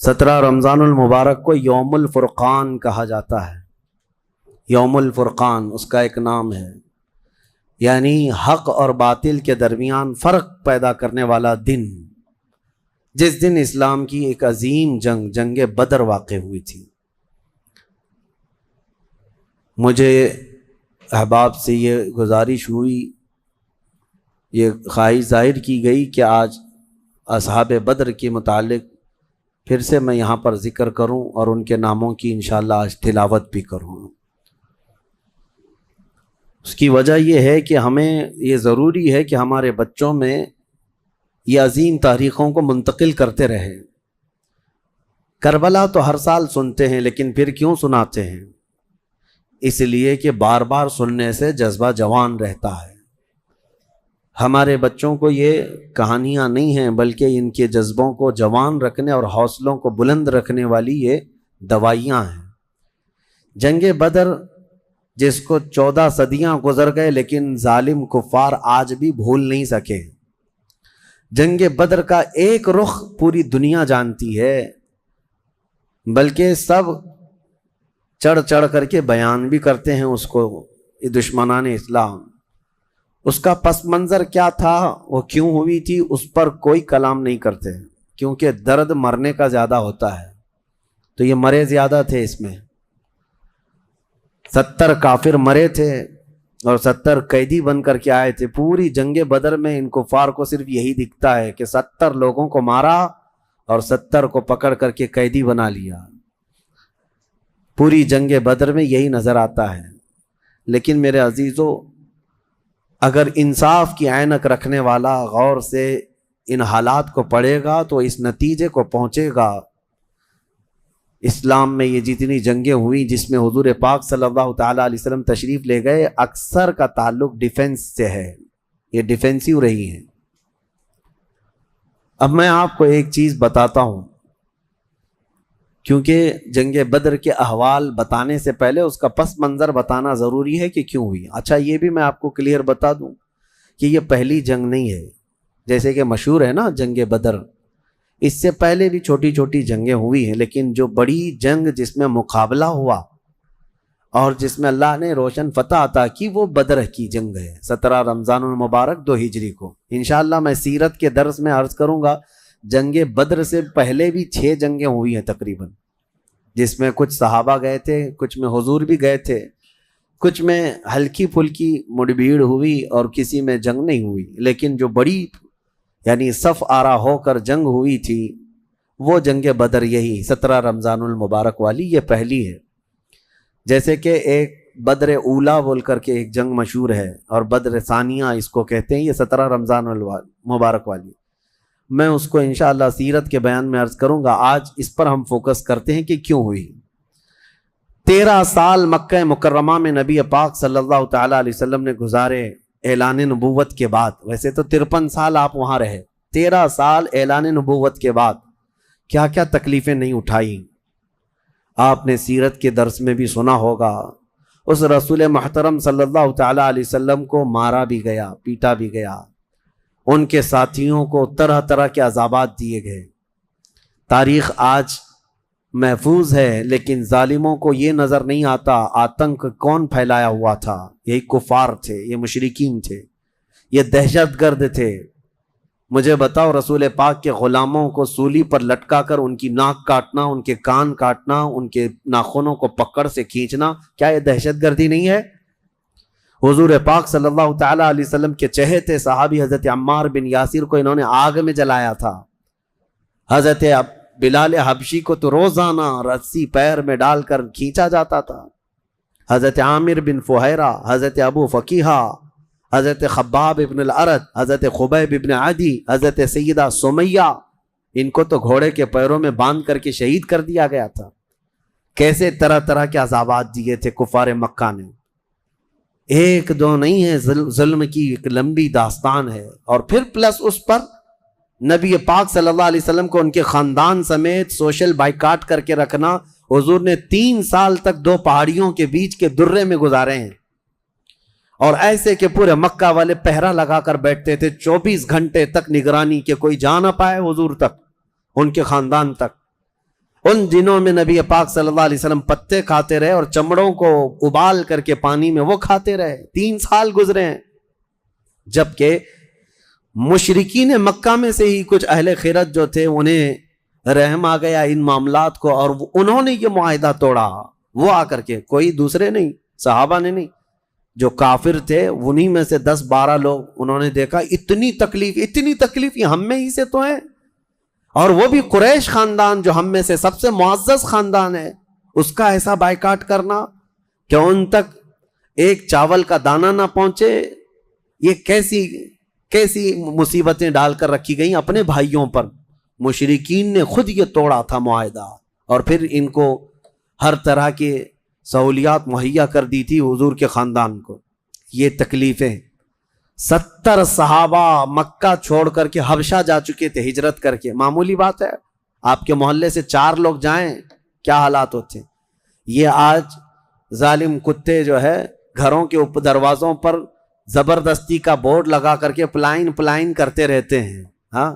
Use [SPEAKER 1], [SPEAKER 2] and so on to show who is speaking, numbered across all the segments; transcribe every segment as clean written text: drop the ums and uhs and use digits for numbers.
[SPEAKER 1] 17 رمضان المبارک کو یوم الفرقان کہا جاتا ہے۔ یوم الفرقان اس کا ایک نام ہے، یعنی حق اور باطل کے درمیان فرق پیدا کرنے والا دن، جس دن اسلام کی ایک عظیم جنگ بدر واقع ہوئی تھی۔ مجھے احباب سے یہ گزارش ہوئی، یہ خواہش ظاہر کی گئی کہ آج اصحاب بدر کے متعلق پھر سے میں یہاں پر ذکر کروں اور ان کے ناموں کی انشاءاللہ آج تلاوت بھی کروں۔ اس کی وجہ یہ ہے کہ ہمیں یہ ضروری ہے کہ ہمارے بچوں میں یہ عظیم تاریخوں کو منتقل کرتے رہیں۔ کربلا تو ہر سال سنتے ہیں، لیکن پھر کیوں سناتے ہیں؟ اس لیے کہ بار بار سننے سے جذبہ جوان رہتا ہے۔ ہمارے بچوں کو یہ کہانیاں نہیں ہیں، بلکہ ان کے جذبوں کو جوان رکھنے اور حوصلوں کو بلند رکھنے والی یہ دوائیاں ہیں۔ جنگ بدر جس کو 14 صدیاں گزر گئے، لیکن ظالم کفار آج بھی بھول نہیں سکے۔ جنگ بدر کا ایک رخ پوری دنیا جانتی ہے، بلکہ سب چڑھ چڑھ کر کے بیان بھی کرتے ہیں اس کو، یہ دشمنان اسلام۔ اس کا پس منظر کیا تھا، وہ کیوں ہوئی تھی، اس پر کوئی کلام نہیں کرتے، کیونکہ درد مرنے کا زیادہ ہوتا ہے۔ تو یہ مرے زیادہ تھے، اس میں 70 کافر مرے تھے اور 70 قیدی بن کر کے آئے تھے۔ پوری جنگ بدر میں ان کفار کو صرف یہی دکھتا ہے کہ 70 لوگوں کو مارا اور 70 کو پکڑ کر کے قیدی بنا لیا۔ پوری جنگ بدر میں یہی نظر آتا ہے۔ لیکن میرے عزیزو، اگر انصاف کی عینک رکھنے والا غور سے ان حالات کو پڑھے گا تو اس نتیجے کو پہنچے گا، اسلام میں یہ جتنی جنگیں ہوئیں جس میں حضور پاک صلی اللہ تعالیٰ علیہ وسلم تشریف لے گئے، اکثر کا تعلق ڈیفنس سے ہے، یہ ڈیفینسیو رہی ہیں۔ اب میں آپ کو ایک چیز بتاتا ہوں، کیونکہ جنگ بدر کے احوال بتانے سے پہلے اس کا پس منظر بتانا ضروری ہے کہ کیوں ہوئی۔ اچھا، یہ بھی میں آپ کو کلیئر بتا دوں کہ یہ پہلی جنگ نہیں ہے۔ جیسے کہ مشہور ہے نا جنگ بدر، اس سے پہلے بھی چھوٹی چھوٹی جنگیں ہوئی ہیں، لیکن جو بڑی جنگ جس میں مقابلہ ہوا اور جس میں اللہ نے روشن فتح عطا کی، وہ بدر کی جنگ ہے، 17 رمضان المبارک 2 ہجری کو۔ انشاءاللہ میں سیرت کے درس میں عرض کروں گا، جنگ بدر سے پہلے بھی 6 جنگیں ہوئی ہیں تقریباً، جس میں کچھ صحابہ گئے تھے، کچھ میں حضور بھی گئے تھے، کچھ میں ہلکی پھلکی مڑبھیڑ ہوئی اور کسی میں جنگ نہیں ہوئی۔ لیکن جو بڑی یعنی صف آرا ہو کر جنگ ہوئی تھی، وہ جنگ بدر یہی 17 رمضان المبارک والی، یہ پہلی ہے۔ جیسے کہ ایک بدر اولا بول کر کے ایک جنگ مشہور ہے، اور بدر ثانیہ اس کو کہتے ہیں، یہ 17 رمضان المبارک والی۔ میں اس کو انشاءاللہ سیرت کے بیان میں عرض کروں گا۔ آج اس پر ہم فوکس کرتے ہیں کہ کیوں ہوئی۔ 13 سال مکہ مکرمہ میں نبی پاک صلی اللہ تعالیٰ علیہ وسلم نے گزارے اعلان نبوت کے بعد۔ ویسے تو 53 سال آپ وہاں رہے، 13 سال اعلان نبوت کے بعد کیا کیا تکلیفیں نہیں اٹھائیں۔ آپ نے سیرت کے درس میں بھی سنا ہوگا، اس رسول محترم صلی اللہ تعالیٰ علیہ وسلم کو مارا بھی گیا، پیٹا بھی گیا، ان کے ساتھیوں کو طرح طرح کے عذابات دیے گئے۔ تاریخ آج محفوظ ہے، لیکن ظالموں کو یہ نظر نہیں آتا آتنک کون پھیلایا ہوا تھا۔ یہی کفار تھے، یہ مشرکین تھے، یہ دہشت گرد تھے۔ مجھے بتاؤ، رسول پاک کے غلاموں کو سولی پر لٹکا کر ان کی ناک کاٹنا، ان کے کان کاٹنا، ان کے ناخنوں کو پکڑ سے کھینچنا، کیا یہ دہشت گردی نہیں ہے؟ حضور پاک صلی اللہ تعالیٰ علیہ وسلم کے چہیتے صحابی حضرت عمار بن یاسر کو انہوں نے آگ میں جلایا تھا۔ حضرت بلال حبشی کو تو روزانہ رسی پیر میں ڈال کر کھینچا جاتا تھا۔ حضرت عامر بن فہیرہ، حضرت ابو فقیہہ، حضرت خباب ابن الارت، حضرت خبیب ابن عدی، حضرت سیدہ سمیہ، ان کو تو گھوڑے کے پیروں میں باندھ کر کے شہید کر دیا گیا تھا۔ کیسے طرح طرح کے عذابات دیے تھے کفار مکہ نے، ایک دو نہیں ہے، ظلم کی ایک لمبی داستان ہے۔ اور پھر پلس اس پر نبی پاک صلی اللہ علیہ وسلم کو ان کے خاندان سمیت سوشل بائیکاٹ کر کے رکھنا۔ حضور نے 3 سال تک 2 پہاڑیوں کے بیچ کے درے میں گزارے ہیں، اور ایسے کہ پورے مکہ والے پہرا لگا کر بیٹھتے تھے 24 گھنٹے تک نگرانی، کہ کوئی جا نہ پائے حضور تک، ان کے خاندان تک۔ ان دنوں میں نبی پاک صلی اللہ علیہ وسلم پتے کھاتے رہے اور چمڑوں کو ابال کر کے پانی میں وہ کھاتے رہے. 3 سال گزرے ہیں. جبکہ مشرکین مکہ میں سے ہی کچھ اہل خیرت جو تھے انہیں رحم آ گیا ان معاملات کو, اور انہوں نے یہ معاہدہ توڑا. وہ آ کر کے, کوئی دوسرے نہیں, صحابہ نے نہیں, جو کافر تھے انہی میں سے 10-12 لوگ, انہوں نے دیکھا اتنی تکلیف یہ ہم میں ہی سے تو ہے, اور وہ بھی قریش خاندان جو ہم میں سے سب سے معزز خاندان ہے, اس کا ایسا بائیکاٹ کرنا کہ ان تک ایک چاول کا دانہ نہ پہنچے. یہ کیسی مصیبتیں ڈال کر رکھی گئیں اپنے بھائیوں پر. مشرکین نے خود یہ توڑا تھا معاہدہ, اور پھر ان کو ہر طرح کے سہولیات مہیا کر دی تھی حضور کے خاندان کو. یہ تکلیفیں 70 صحابہ مکہ چھوڑ کر کے حبشہ جا چکے تھے ہجرت کر کے. معمولی بات ہے, آپ کے محلے سے 4 لوگ جائیں کیا حالات ہوتے ہیں. یہ آج ظالم کتے جو ہے گھروں کے اوپر دروازوں پر زبردستی کا بورڈ لگا کر کے پلائن کرتے رہتے ہیں, ہاں,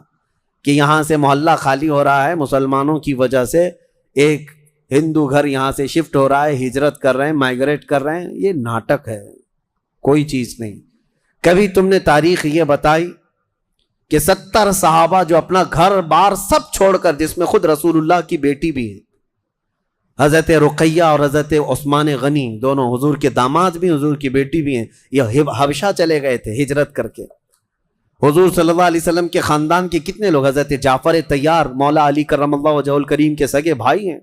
[SPEAKER 1] کہ یہاں سے محلہ خالی ہو رہا ہے مسلمانوں کی وجہ سے, ایک ہندو گھر یہاں سے شفٹ ہو رہا ہے, ہجرت کر رہے ہیں, مائگریٹ کر رہے ہیں. یہ ناٹک ہے, کوئی چیز نہیں. کبھی تم نے تاریخ یہ بتائی کہ 70 صحابہ جو اپنا گھر بار سب چھوڑ کر, جس میں خود رسول اللہ کی بیٹی بھی ہے, حضرت رقیہ اور حضرت عثمان غنی, دونوں حضور کے داماد بھی, حضور کی بیٹی بھی ہیں, یہ حبشہ چلے گئے تھے ہجرت کر کے. حضور صلی اللہ علیہ وسلم کے خاندان کے کتنے لوگ, حضرت جعفر طیار مولا علی کرم اللہ وجہہ الکریم کے سگے بھائی ہیں.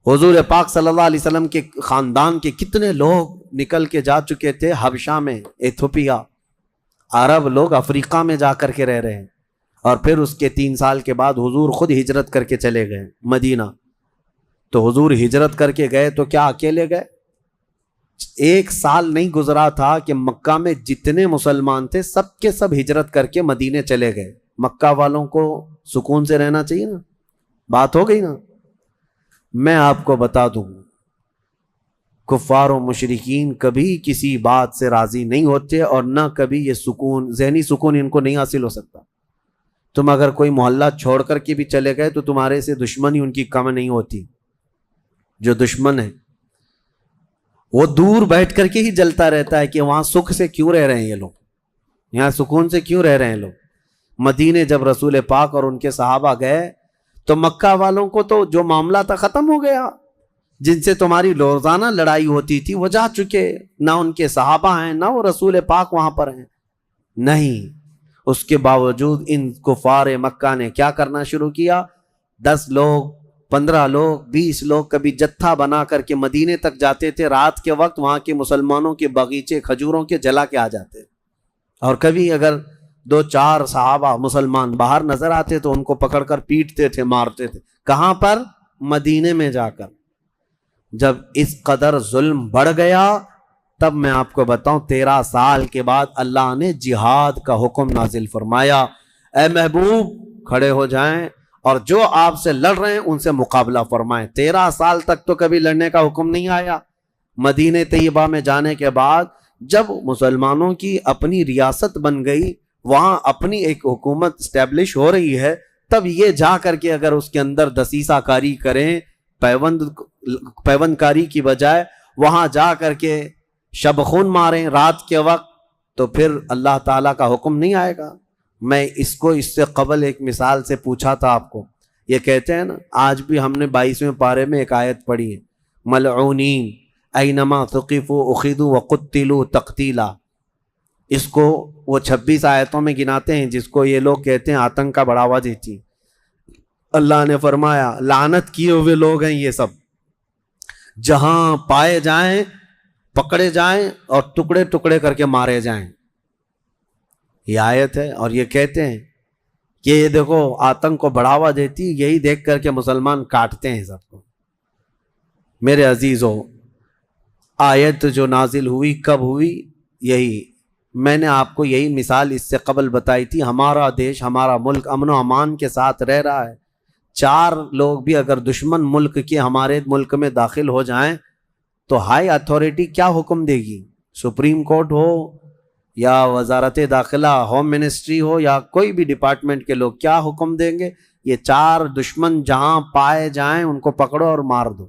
[SPEAKER 1] حضور پاک صلی اللہ علیہ وسلم کے خاندان کے کتنے لوگ نکل کے جا چکے تھے حبشہ میں, ایتھوپیا. عرب لوگ افریقہ میں جا کر کے رہ رہے ہیں. اور پھر اس کے 3 سال کے بعد حضور خود ہجرت کر کے چلے گئے مدینہ. تو حضور ہجرت کر کے گئے تو کیا اکیلے گئے؟ 1 سال نہیں گزرا تھا کہ مکہ میں جتنے مسلمان تھے سب کے سب ہجرت کر کے مدینے چلے گئے. مکہ والوں کو سکون سے رہنا چاہیے نا, بات ہو گئی نا. میں آپ کو بتا دوں, کفار و مشرکین کبھی کسی بات سے راضی نہیں ہوتے, اور نہ کبھی یہ سکون, ذہنی سکون ان کو نہیں حاصل ہو سکتا. تم اگر کوئی محلہ چھوڑ کر کے بھی چلے گئے تو تمہارے سے دشمنی ان کی کم نہیں ہوتی. جو دشمن ہے وہ دور بیٹھ کر کے ہی جلتا رہتا ہے کہ وہاں سکھ سے کیوں رہ رہے ہیں یہ لوگ, یہاں سکون سے کیوں رہ رہے ہیں لوگ. مدینے جب رسول پاک اور ان کے صحابہ گئے تو مکہ والوں کو تو جو معاملہ تھا ختم ہو گیا. جن سے تمہاری روزانہ لڑائی ہوتی تھی وہ جا چکے, نہ ان کے صحابہ ہیں نہ وہ رسول پاک وہاں پر ہیں. نہیں, اس کے باوجود ان کفار مکہ نے کیا کرنا شروع کیا, 10 لوگ 15 لوگ 20 لوگ کبھی جتھا بنا کر کے مدینے تک جاتے تھے. رات کے وقت وہاں کے مسلمانوں کے باغیچے کھجوروں کے جلا کے آ جاتے, اور کبھی اگر 2-4 صحابہ مسلمان باہر نظر آتے تو ان کو پکڑ کر پیٹتے تھے, مارتے تھے. کہاں پر؟ مدینے میں جا کر. جب اس قدر ظلم بڑھ گیا تب میں آپ کو بتاؤں 13 سال کے بعد اللہ نے جہاد کا حکم نازل فرمایا. اے محبوب کھڑے ہو جائیں اور جو آپ سے لڑ رہے ہیں ان سے مقابلہ فرمائیں. 13 سال تک تو کبھی لڑنے کا حکم نہیں آیا. مدینہ طیبہ میں جانے کے بعد جب مسلمانوں کی اپنی ریاست بن گئی, وہاں اپنی ایک حکومت اسٹیبلش ہو رہی ہے, تب یہ جا کر کے اگر اس کے اندر دسیسہ کاری کریں, پیوند کاری کی بجائے وہاں جا کر کے شب خون ماریں رات کے وقت, تو پھر اللہ تعالیٰ کا حکم نہیں آئے گا. میں اس سے قبل ایک مثال سے پوچھا تھا آپ کو. یہ کہتے ہیں نا, آج بھی ہم نے 22ویں پارے میں ایک آیت پڑھی ہے, ملعونین اینما ثقفوا اخذوا وقتلوا تقتیلا. اس کو وہ 26 آیتوں میں گناتے ہیں جس کو یہ لوگ کہتے ہیں آتنک کا بڑھاوا دیتی. اللہ نے فرمایا لعنت کیے ہوئے لوگ ہیں یہ سب, جہاں پائے جائیں پکڑے جائیں اور ٹکڑے ٹکڑے کر کے مارے جائیں. یہ آیت ہے, اور یہ کہتے ہیں کہ یہ دیکھو آتنک کو بڑھاوا دیتی, یہی دیکھ کر کے مسلمان کاٹتے ہیں سب کو. میرے عزیزو, آیت جو نازل ہوئی کب ہوئی, یہی میں نے آپ کو یہی مثال اس سے قبل بتائی تھی. ہمارا دیش, ہمارا ملک امن و امان کے ساتھ رہ رہا ہے. 4 لوگ بھی اگر دشمن ملک کے ہمارے ملک میں داخل ہو جائیں تو ہائی اتھارٹی کیا حکم دے گی؟ سپریم کورٹ ہو یا وزارت داخلہ, ہوم منسٹری ہو یا کوئی بھی ڈپارٹمنٹ کے لوگ کیا حکم دیں گے؟ یہ 4 دشمن جہاں پائے جائیں ان کو پکڑو اور مار دو.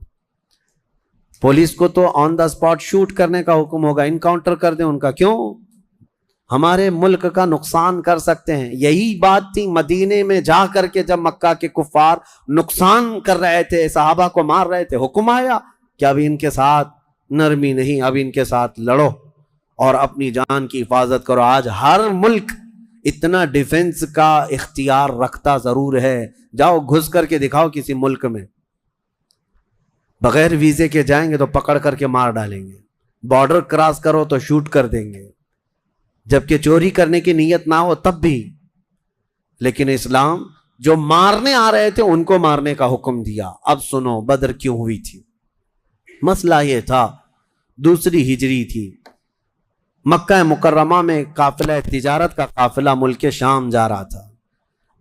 [SPEAKER 1] پولیس کو تو آن دا اسپاٹ شوٹ کرنے کا حکم ہوگا, انکاؤنٹر کر دیں ان کا. کیوں؟ ہمارے ملک کا نقصان کر سکتے ہیں. یہی بات تھی مدینے میں جا کر کے جب مکہ کے کفار نقصان کر رہے تھے, صحابہ کو مار رہے تھے, حکم آیا کہ اب ان کے ساتھ نرمی نہیں, اب ان کے ساتھ لڑو اور اپنی جان کی حفاظت کرو. آج ہر ملک اتنا ڈیفنس کا اختیار رکھتا ضرور ہے. جاؤ گھس کر کے دکھاؤ کسی ملک میں, بغیر ویزے کے جائیں گے تو پکڑ کر کے مار ڈالیں گے, بارڈر کراس کرو تو شوٹ کر دیں گے, جبکہ چوری کرنے کی نیت نہ ہو تب بھی. لیکن اسلام جو مارنے آ رہے تھے ان کو مارنے کا حکم دیا. اب سنو بدر کیوں ہوئی تھی. مسئلہ یہ تھا, دوسری ہجری تھی, مکہ مکرمہ میں قافلہ تجارت کا قافلہ ملک شام جا رہا تھا.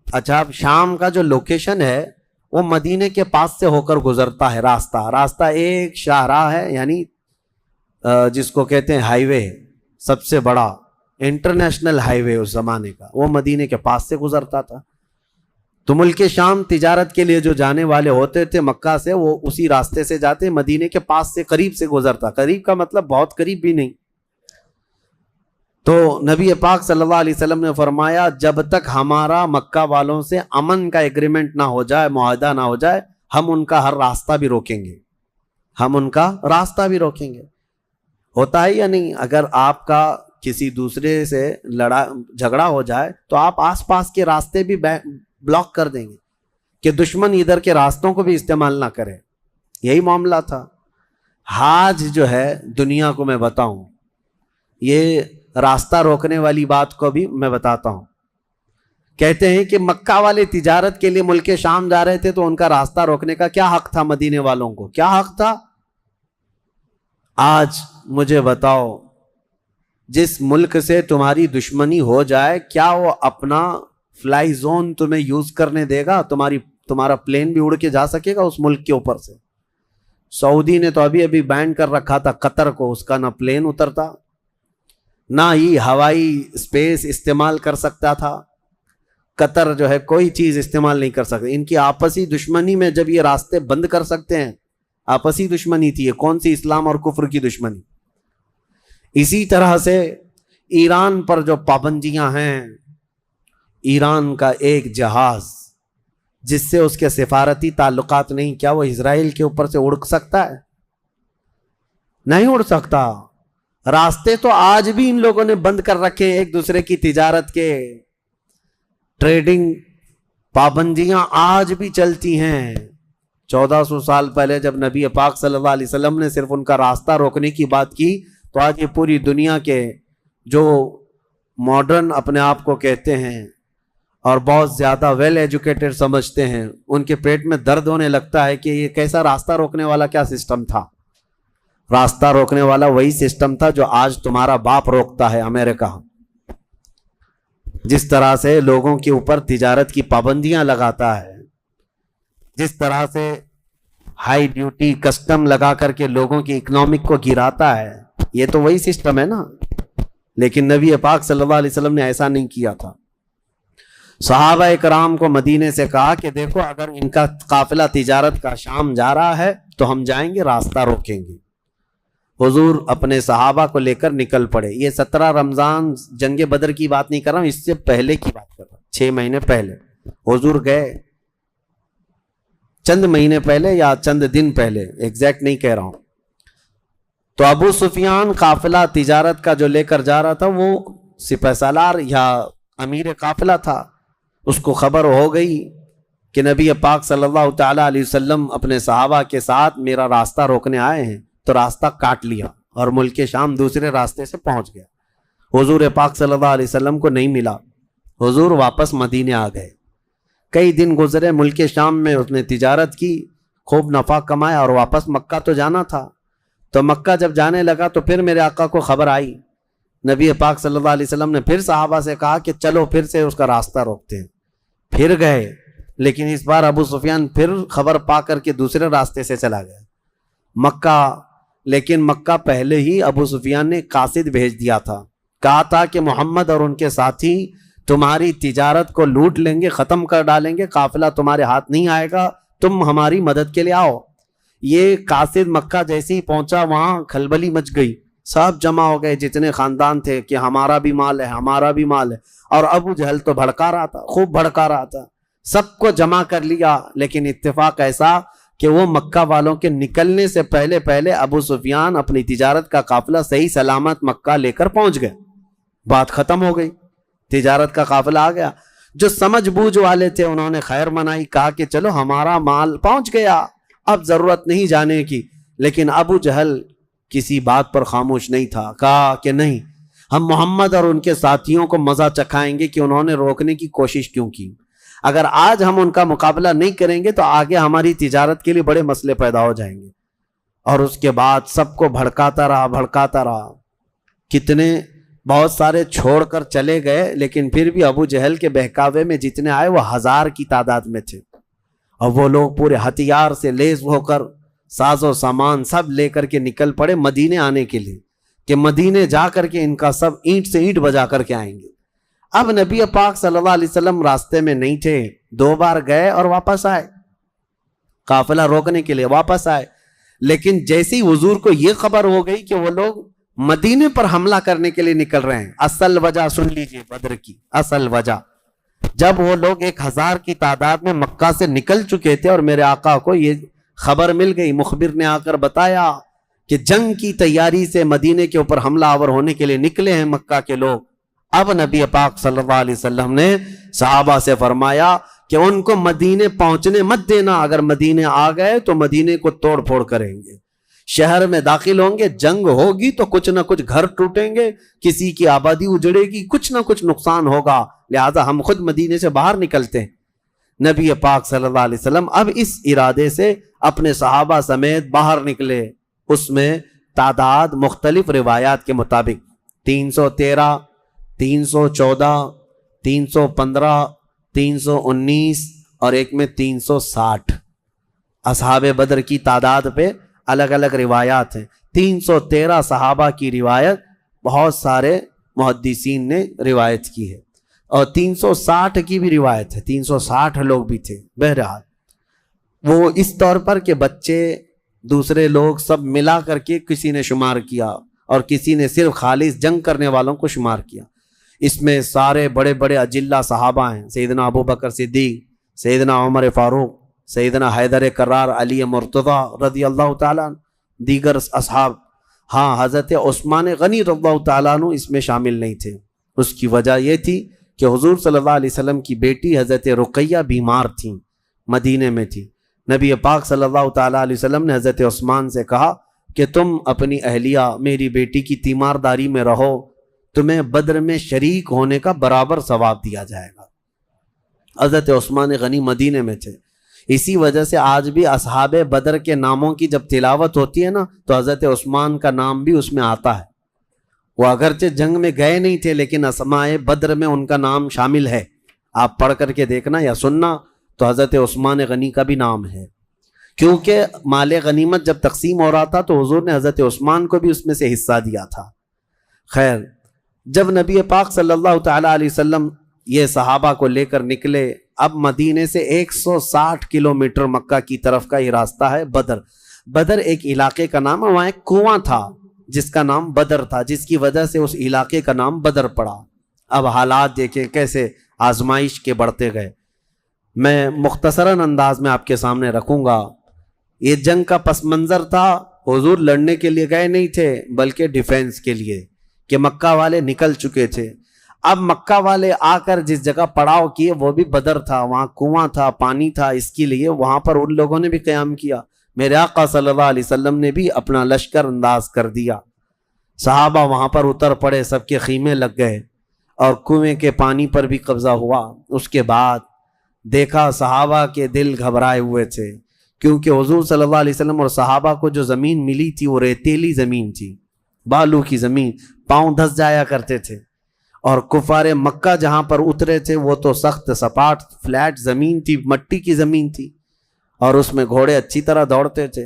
[SPEAKER 1] اچھا, اب شام کا جو لوکیشن ہے وہ مدینے کے پاس سے ہو کر گزرتا ہے. راستہ ایک شاہراہ ہے, یعنی جس کو کہتے ہیں ہائی وے, سب سے بڑا انٹرنیشنل ہائی وے اس زمانے کا, وہ مدینے کے پاس سے گزرتا تھا. تو ملک شام تجارت کے لیے جو جانے والے ہوتے تھے مکہ سے, وہ اسی راستے سے جاتے, مدینے کے پاس سے قریب سے گزرتا. قریب کا مطلب بہت قریب بھی نہیں. تو نبی پاک صلی اللہ علیہ وسلم نے فرمایا جب تک ہمارا مکہ والوں سے امن کا ایگریمنٹ نہ ہو جائے, معاہدہ نہ ہو جائے, ہم ان کا ہر راستہ بھی روکیں گے, ہم ان کا راستہ بھی روکیں گے. ہوتا ہے یا نہیں؟ اگر آپ کا کسی دوسرے سے جھگڑا ہو جائے تو آپ آس پاس کے راستے بھی بلاک کر دیں گے کہ دشمن ادھر کے راستوں کو بھی استعمال نہ کرے. یہی معاملہ تھا. حاج جو ہے دنیا کو میں بتاؤں, یہ راستہ روکنے والی بات کو بھی میں بتاتا ہوں. کہتے ہیں کہ مکہ والے تجارت کے لیے ملک شام جا رہے تھے تو ان کا راستہ روکنے کا کیا حق تھا؟ مدینے والوں کو کیا حق تھا؟ آج مجھے بتاؤ, جس ملک سے تمہاری دشمنی ہو جائے کیا وہ اپنا فلائی زون تمہیں یوز کرنے دے گا؟ تمہارا پلین بھی اڑ کے جا سکے گا اس ملک کے اوپر سے؟ سعودی نے تو ابھی بین کر رکھا تھا قطر کو, اس کا نہ پلین اترتا نہ ہی ہوائی اسپیس استعمال کر سکتا تھا. قطر جو ہے کوئی چیز استعمال نہیں کر سکتے. ان کی آپسی دشمنی میں جب یہ راستے بند کر سکتے ہیں, آپسی دشمنی تھی یہ, کون سی اسلام اور کفر کی دشمنی. اسی طرح سے ایران پر جو پابندیاں ہیں, ایران کا ایک جہاز جس سے اس کے سفارتی تعلقات نہیں, کیا وہ اسرائیل کے اوپر سے اڑ سکتا ہے؟ نہیں اڑ سکتا. راستے تو آج بھی ان لوگوں نے بند کر رکھے, ایک دوسرے کی تجارت کے, ٹریڈنگ پابندیاں آج بھی چلتی ہیں. 1400 سال پہلے جب نبی پاک صلی اللہ علیہ وسلم نے صرف ان کا راستہ روکنے کی بات کی تو آج یہ پوری دنیا کے جو ماڈرن اپنے آپ کو کہتے ہیں اور بہت زیادہ ویل ایجوکیٹڈ سمجھتے ہیں, ان کے پیٹ میں درد ہونے لگتا ہے کہ یہ کیسا راستہ روکنے والا کیا سسٹم تھا. راستہ روکنے والا وہی سسٹم تھا جو آج تمہارا باپ روکتا ہے امریکہ. جس طرح سے لوگوں کے اوپر تجارت کی پابندیاں لگاتا ہے, جس طرح سے ہائی ڈیوٹی کسٹم لگا کر کے لوگوں کی اکنامک کو گراتا ہے, یہ تو وہی سسٹم ہے نا. لیکن نبی پاک صلی اللہ علیہ وسلم نے ایسا نہیں کیا تھا. صحابہ کرام کو مدینے سے کہا کہ دیکھو اگر ان کا قافلہ تجارت کا شام جا رہا ہے تو ہم جائیں گے, راستہ روکیں گے. حضور اپنے صحابہ کو لے کر نکل پڑے. یہ 17 رمضان جنگ بدر کی بات نہیں کر رہا ہوں, اس سے پہلے کی بات کر رہا ہوں. 6 مہینے پہلے حضور گئے, چند مہینے پہلے یا چند دن پہلے, ایگزیکٹ نہیں کہہ رہا ہوں. تو ابو سفیان قافلہ تجارت کا جو لے کر جا رہا تھا وہ سپہ سالار یا امیر قافلہ تھا. اس کو خبر ہو گئی کہ نبی پاک صلی اللہ تعالی علیہ وسلم اپنے صحابہ کے ساتھ میرا راستہ روکنے آئے ہیں, تو راستہ کاٹ لیا اور ملک شام دوسرے راستے سے پہنچ گیا. حضور پاک صلی اللہ علیہ وسلم کو نہیں ملا. حضور واپس مدینے آ گئے. کئی دن گزرے, ملک شام میں اس نے تجارت کی, خوب نفع کمایا اور واپس مکہ تو جانا تھا. تو مکہ جب جانے لگا تو پھر میرے آقا کو خبر آئی. نبی پاک صلی اللہ علیہ وسلم نے پھر صحابہ سے کہا کہ چلو پھر سے اس کا راستہ روکتے ہیں. پھر گئے, لیکن اس بار ابو سفیان پھر خبر پا کر کے دوسرے راستے سے چلا گیا مکہ. لیکن مکہ پہلے ہی ابو سفیان نے قاصد بھیج دیا تھا, کہا تھا کہ محمد اور ان کے ساتھی تمہاری تجارت کو لوٹ لیں گے، ختم کر ڈالیں گے، قافلہ تمہارے ہاتھ نہیں آئے گا، تم ہماری مدد کے لیے آؤ۔ یہ قاصد مکہ جیسے ہی پہنچا وہاں کھلبلی مچ گئی، سب جمع ہو گئے جتنے خاندان تھے کہ ہمارا بھی مال ہے، ہمارا بھی مال ہے۔ اور ابو جہل تو بھڑکا رہا تھا، خوب بھڑکا رہا تھا، سب کو جمع کر لیا۔ لیکن اتفاق ایسا کہ وہ مکہ والوں کے نکلنے سے پہلے ابو سفیان اپنی تجارت کا قافلہ صحیح سلامت مکہ لے کر پہنچ گئے، بات ختم ہو گئی، تجارت کا قافلہ آ گیا۔ جو سمجھ بوجھ والے تھے انہوں نے خیر منائی، کہا کہ چلو ہمارا مال پہنچ گیا، اب ضرورت نہیں جانے کی۔ لیکن ابو جہل کسی بات پر خاموش نہیں تھا، کہا کہ نہیں، ہم محمد اور ان کے ساتھیوں کو مزہ چکھائیں گے کہ انہوں نے روکنے کی کوشش کیوں کی۔ اگر آج ہم ان کا مقابلہ نہیں کریں گے تو آگے ہماری تجارت کے لیے بڑے مسئلے پیدا ہو جائیں گے۔ اور اس کے بعد سب کو بھڑکاتا رہا، کتنے بہت سارے چھوڑ کر چلے گئے، لیکن پھر بھی ابو جہل کے بہکاوے میں جتنے آئے وہ 1000 کی تعداد میں تھے، اور وہ لوگ پورے ہتھیار سے لیس ہو کر ساز و سامان سب لے کر کے نکل پڑے مدینے آنے کے لیے، کہ مدینے جا کر کے ان کا سب اینٹ سے اینٹ بجا کر کے آئیں گے۔ اب نبی پاک صلی اللہ علیہ وسلم راستے میں نہیں تھے، 2 بار گئے اور واپس آئے، قافلہ روکنے کے لیے واپس آئے۔ لیکن جیسے ہی حضور کو یہ خبر ہو گئی کہ وہ لوگ مدینے پر حملہ کرنے کے لیے نکل رہے ہیں، اصل وجہ سن لیجئے بدر کی اصل وجہ، جب وہ لوگ 1000 کی تعداد میں مکہ سے نکل چکے تھے اور میرے آقا کو یہ خبر مل گئی، مخبر نے آ کر بتایا کہ جنگ کی تیاری سے مدینے کے اوپر حملہ آور ہونے کے لیے نکلے ہیں مکہ کے لوگ۔ اب نبی پاک صلی اللہ علیہ وسلم نے صحابہ سے فرمایا کہ ان کو مدینے پہنچنے مت دینا، اگر مدینے آ گئے تو مدینے کو توڑ پھوڑ کریں گے، شہر میں داخل ہوں گے، جنگ ہوگی تو کچھ نہ کچھ گھر ٹوٹیں گے، کسی کی آبادی اجڑے گی، کچھ نہ کچھ نقصان ہوگا، لہذا ہم خود مدینے سے باہر نکلتے ہیں۔ نبی پاک صلی اللہ علیہ وسلم اب اس ارادے سے اپنے صحابہ سمیت باہر نکلے۔ اس میں تعداد مختلف روایات کے مطابق 313، 314، 315، 319 اور ایک میں 360 اصحاب بدر کی تعداد پہ الگ الگ روایات ہیں۔ 313 صحابہ کی روایت بہت سارے محدثین نے روایت کی ہے، اور 360 کی بھی روایت ہے، 360 لوگ بھی تھے۔ بہرحال وہ اس طور پر کہ بچے دوسرے لوگ سب ملا کر کے کسی نے شمار کیا اور کسی نے صرف خالص جنگ کرنے والوں کو شمار کیا۔ اس میں سارے بڑے بڑے اجلہ صحابہ ہیں، سیدنا ابو بکر صدیق، سیدنا عمر فاروق، سیدنا حیدر کرار، علی مرتضیٰ رضی اللہ تعالیٰ، دیگر اصحاب۔ ہاں، حضرت عثمان غنی رضی اللہ تعالیٰ عنہ اس میں شامل نہیں تھے۔ اس کی وجہ یہ تھی کہ حضور صلی اللہ علیہ وسلم کی بیٹی حضرت رقیہ بیمار تھیں، مدینے میں تھی۔ نبی پاک صلی اللہ تعالیٰ علیہ وسلم نے حضرت عثمان سے کہا کہ تم اپنی اہلیہ میری بیٹی کی تیمارداری میں رہو، تمہیں بدر میں شریک ہونے کا برابر ثواب دیا جائے گا۔ حضرت عثمان غنی مدینے میں تھے، اسی وجہ سے آج بھی اصحاب بدر کے ناموں کی جب تلاوت ہوتی ہے نا تو حضرت عثمان کا نام بھی اس میں آتا ہے۔ وہ اگرچہ جنگ میں گئے نہیں تھے لیکن اسماء بدر میں ان کا نام شامل ہے، آپ پڑھ کر کے دیکھنا یا سننا تو حضرت عثمان غنی کا بھی نام ہے، کیونکہ مال غنیمت جب تقسیم ہو رہا تھا تو حضور نے حضرت عثمان کو بھی اس میں سے حصہ دیا تھا۔ خیر، جب نبی پاک صلی اللہ تعالیٰ علیہ وسلم یہ صحابہ کو لے کر نکلے، اب مدینے سے 160 کلومیٹر مکہ کی طرف کا یہ راستہ ہے بدر۔ بدر ایک علاقے کا نام ہے، وہاں ایک کنواں تھا جس کا نام بدر تھا، جس کی وجہ سے اس علاقے کا نام بدر پڑا۔ اب حالات دیکھیں کیسے آزمائش کے بڑھتے گئے۔ میں مختصراً انداز میں آپ کے سامنے رکھوں گا۔ یہ جنگ کا پس منظر تھا، حضور لڑنے کے لیے گئے نہیں تھے بلکہ ڈیفینس کے لیے، کہ مکہ والے نکل چکے تھے۔ اب مکہ والے آ کر جس جگہ پڑاؤ کیے وہ بھی بدر تھا، وہاں کنواں تھا، پانی تھا، اس کے لیے وہاں پر ان لوگوں نے بھی قیام کیا۔ میرے آقا صلی اللہ علیہ وسلم نے بھی اپنا لشکر انداز کر دیا، صحابہ وہاں پر اتر پڑے، سب کے خیمے لگ گئے اور کنویں کے پانی پر بھی قبضہ ہوا۔ اس کے بعد دیکھا صحابہ کے دل گھبرائے ہوئے تھے، کیونکہ حضور صلی اللہ علیہ وسلم اور صحابہ کو جو زمین ملی تھی وہ ریتیلی زمین تھی، بالو کی زمین، پاؤں دھس جایا کرتے تھے، اور کفار مکہ جہاں پر اترے تھے وہ تو سخت سپاٹ فلیٹ زمین تھی، مٹی کی زمین تھی، اور اس میں گھوڑے اچھی طرح دوڑتے تھے۔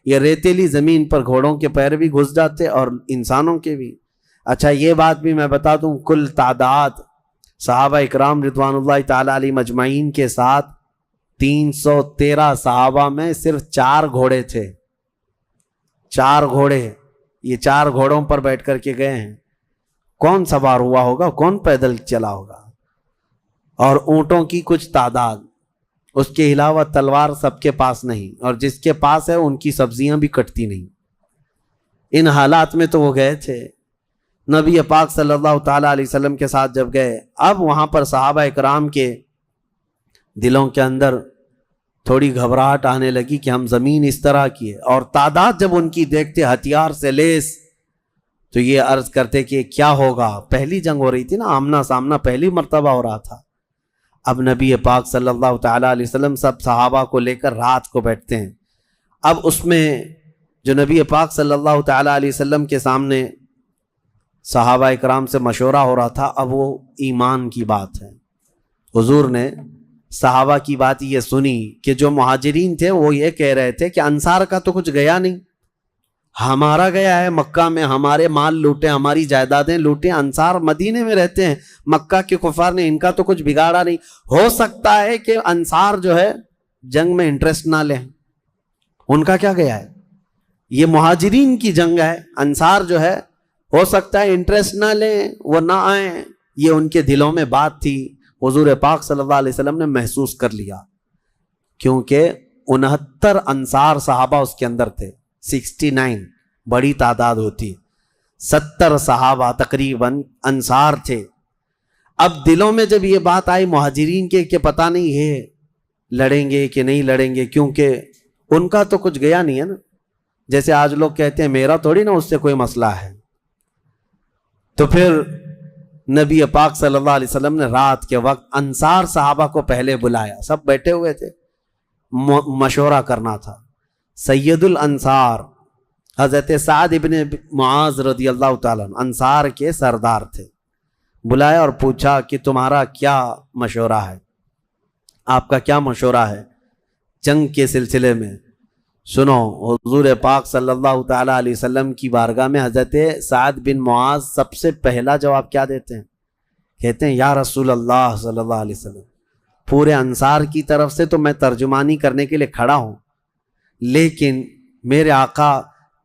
[SPEAKER 1] یہ ریتیلی زمین پر گھوڑوں کے پیر بھی گھس جاتے اور انسانوں کے بھی۔ اچھا، یہ بات بھی میں بتا دوں، کل تعداد صحابہ اکرام رضوانُاللہ تعالی علیہم اجمعین کے ساتھ 313 صحابہ میں صرف 4 گھوڑے تھے. 4 گھوڑے. یہ 4 گھوڑوں پر بیٹھ کر کے گئے ہیں. کون سوار ہوا ہوگا؟ کون پیدل چلا ہوگا؟ اور اونٹوں کی کچھ تعداد. اس کے علاوہ تلوار سب کے پاس نہیں, اور جس کے پاس ہے ان کی سبزیاں بھی کٹتی نہیں. ان حالات میں تو وہ گئے تھے. نبی پاک صلی اللہ تعالیٰ علیہ وسلم کے ساتھ جب گئے, اب وہاں پر صحابہ اکرام کے دلوں کے اندر تھوڑی گھبراہٹ آنے لگی کہ ہم زمین اس طرح کی ہے, اور تعداد جب ان کی دیکھتے ہتھیار سے لیس, تو یہ عرض کرتے کہ کیا ہوگا. پہلی جنگ ہو رہی تھی نا, آمنا سامنا پہلی مرتبہ ہو رہا تھا. اب نبی پاک صلی اللہ تعالیٰ علیہ وسلم سب صحابہ کو لے کر رات کو بیٹھتے ہیں. اب اس میں جو نبی پاک صلی اللہ تعالیٰ علیہ وسلم کے سامنے صحابہ اکرام سے مشورہ ہو رہا تھا, اب وہ ایمان کی بات ہے. حضور نے صحابہ کی بات یہ سنی کہ جو مہاجرین تھے وہ یہ کہہ رہے تھے کہ انصار کا تو کچھ گیا نہیں, ہمارا گیا ہے. مکہ میں ہمارے مال لوٹے, ہماری جائیدادیں لوٹیں. انصار مدینے میں رہتے ہیں, مکہ کے کفار نے ان کا تو کچھ بگاڑا نہیں. ہو سکتا ہے کہ انصار جو ہے جنگ میں انٹرسٹ نہ لیں, ان کا کیا گیا ہے. یہ مہاجرین کی جنگ ہے, انصار جو ہے ہو سکتا ہے انٹرسٹ نہ لیں, وہ نہ آئیں. یہ ان کے دلوں میں بات تھی. حضور پاک صلی اللہ علیہ وسلم نے محسوس کر لیا, کیونکہ 69 انصار صحابہ اس کے اندر تھے. 69 بڑی تعداد ہوتی, 70 صحابہ تقریباً انصار تھے. اب دلوں میں جب یہ بات آئی مہاجرین کے کہ پتہ نہیں یہ لڑیں گے کہ نہیں لڑیں گے, کیونکہ ان کا تو کچھ گیا نہیں ہے نا. جیسے آج لوگ کہتے ہیں میرا تھوڑی نا اس سے کوئی مسئلہ ہے. تو پھر نبی پاک صلی اللہ علیہ وسلم نے رات کے وقت انصار صحابہ کو پہلے بلایا. سب بیٹھے ہوئے تھے, مشورہ کرنا تھا. سید الانصار حضرت سعد ابن معاذ رضی اللہ تعالیٰ عنہ انصار کے سردار تھے. بلایا اور پوچھا کہ تمہارا کیا مشورہ ہے, آپ کا کیا مشورہ ہے جنگ کے سلسلے میں. سنو, حضور پاک صلی اللہ تعالیٰ علیہ وسلم کی بارگاہ میں حضرت سعد بن معاذ سب سے پہلا جواب کیا دیتے ہیں؟ کہتے ہیں یا رسول اللہ صلی اللہ علیہ وسلم, پورے انصار کی طرف سے تو میں ترجمانی کرنے کے لیے کھڑا ہوں, لیکن میرے آقا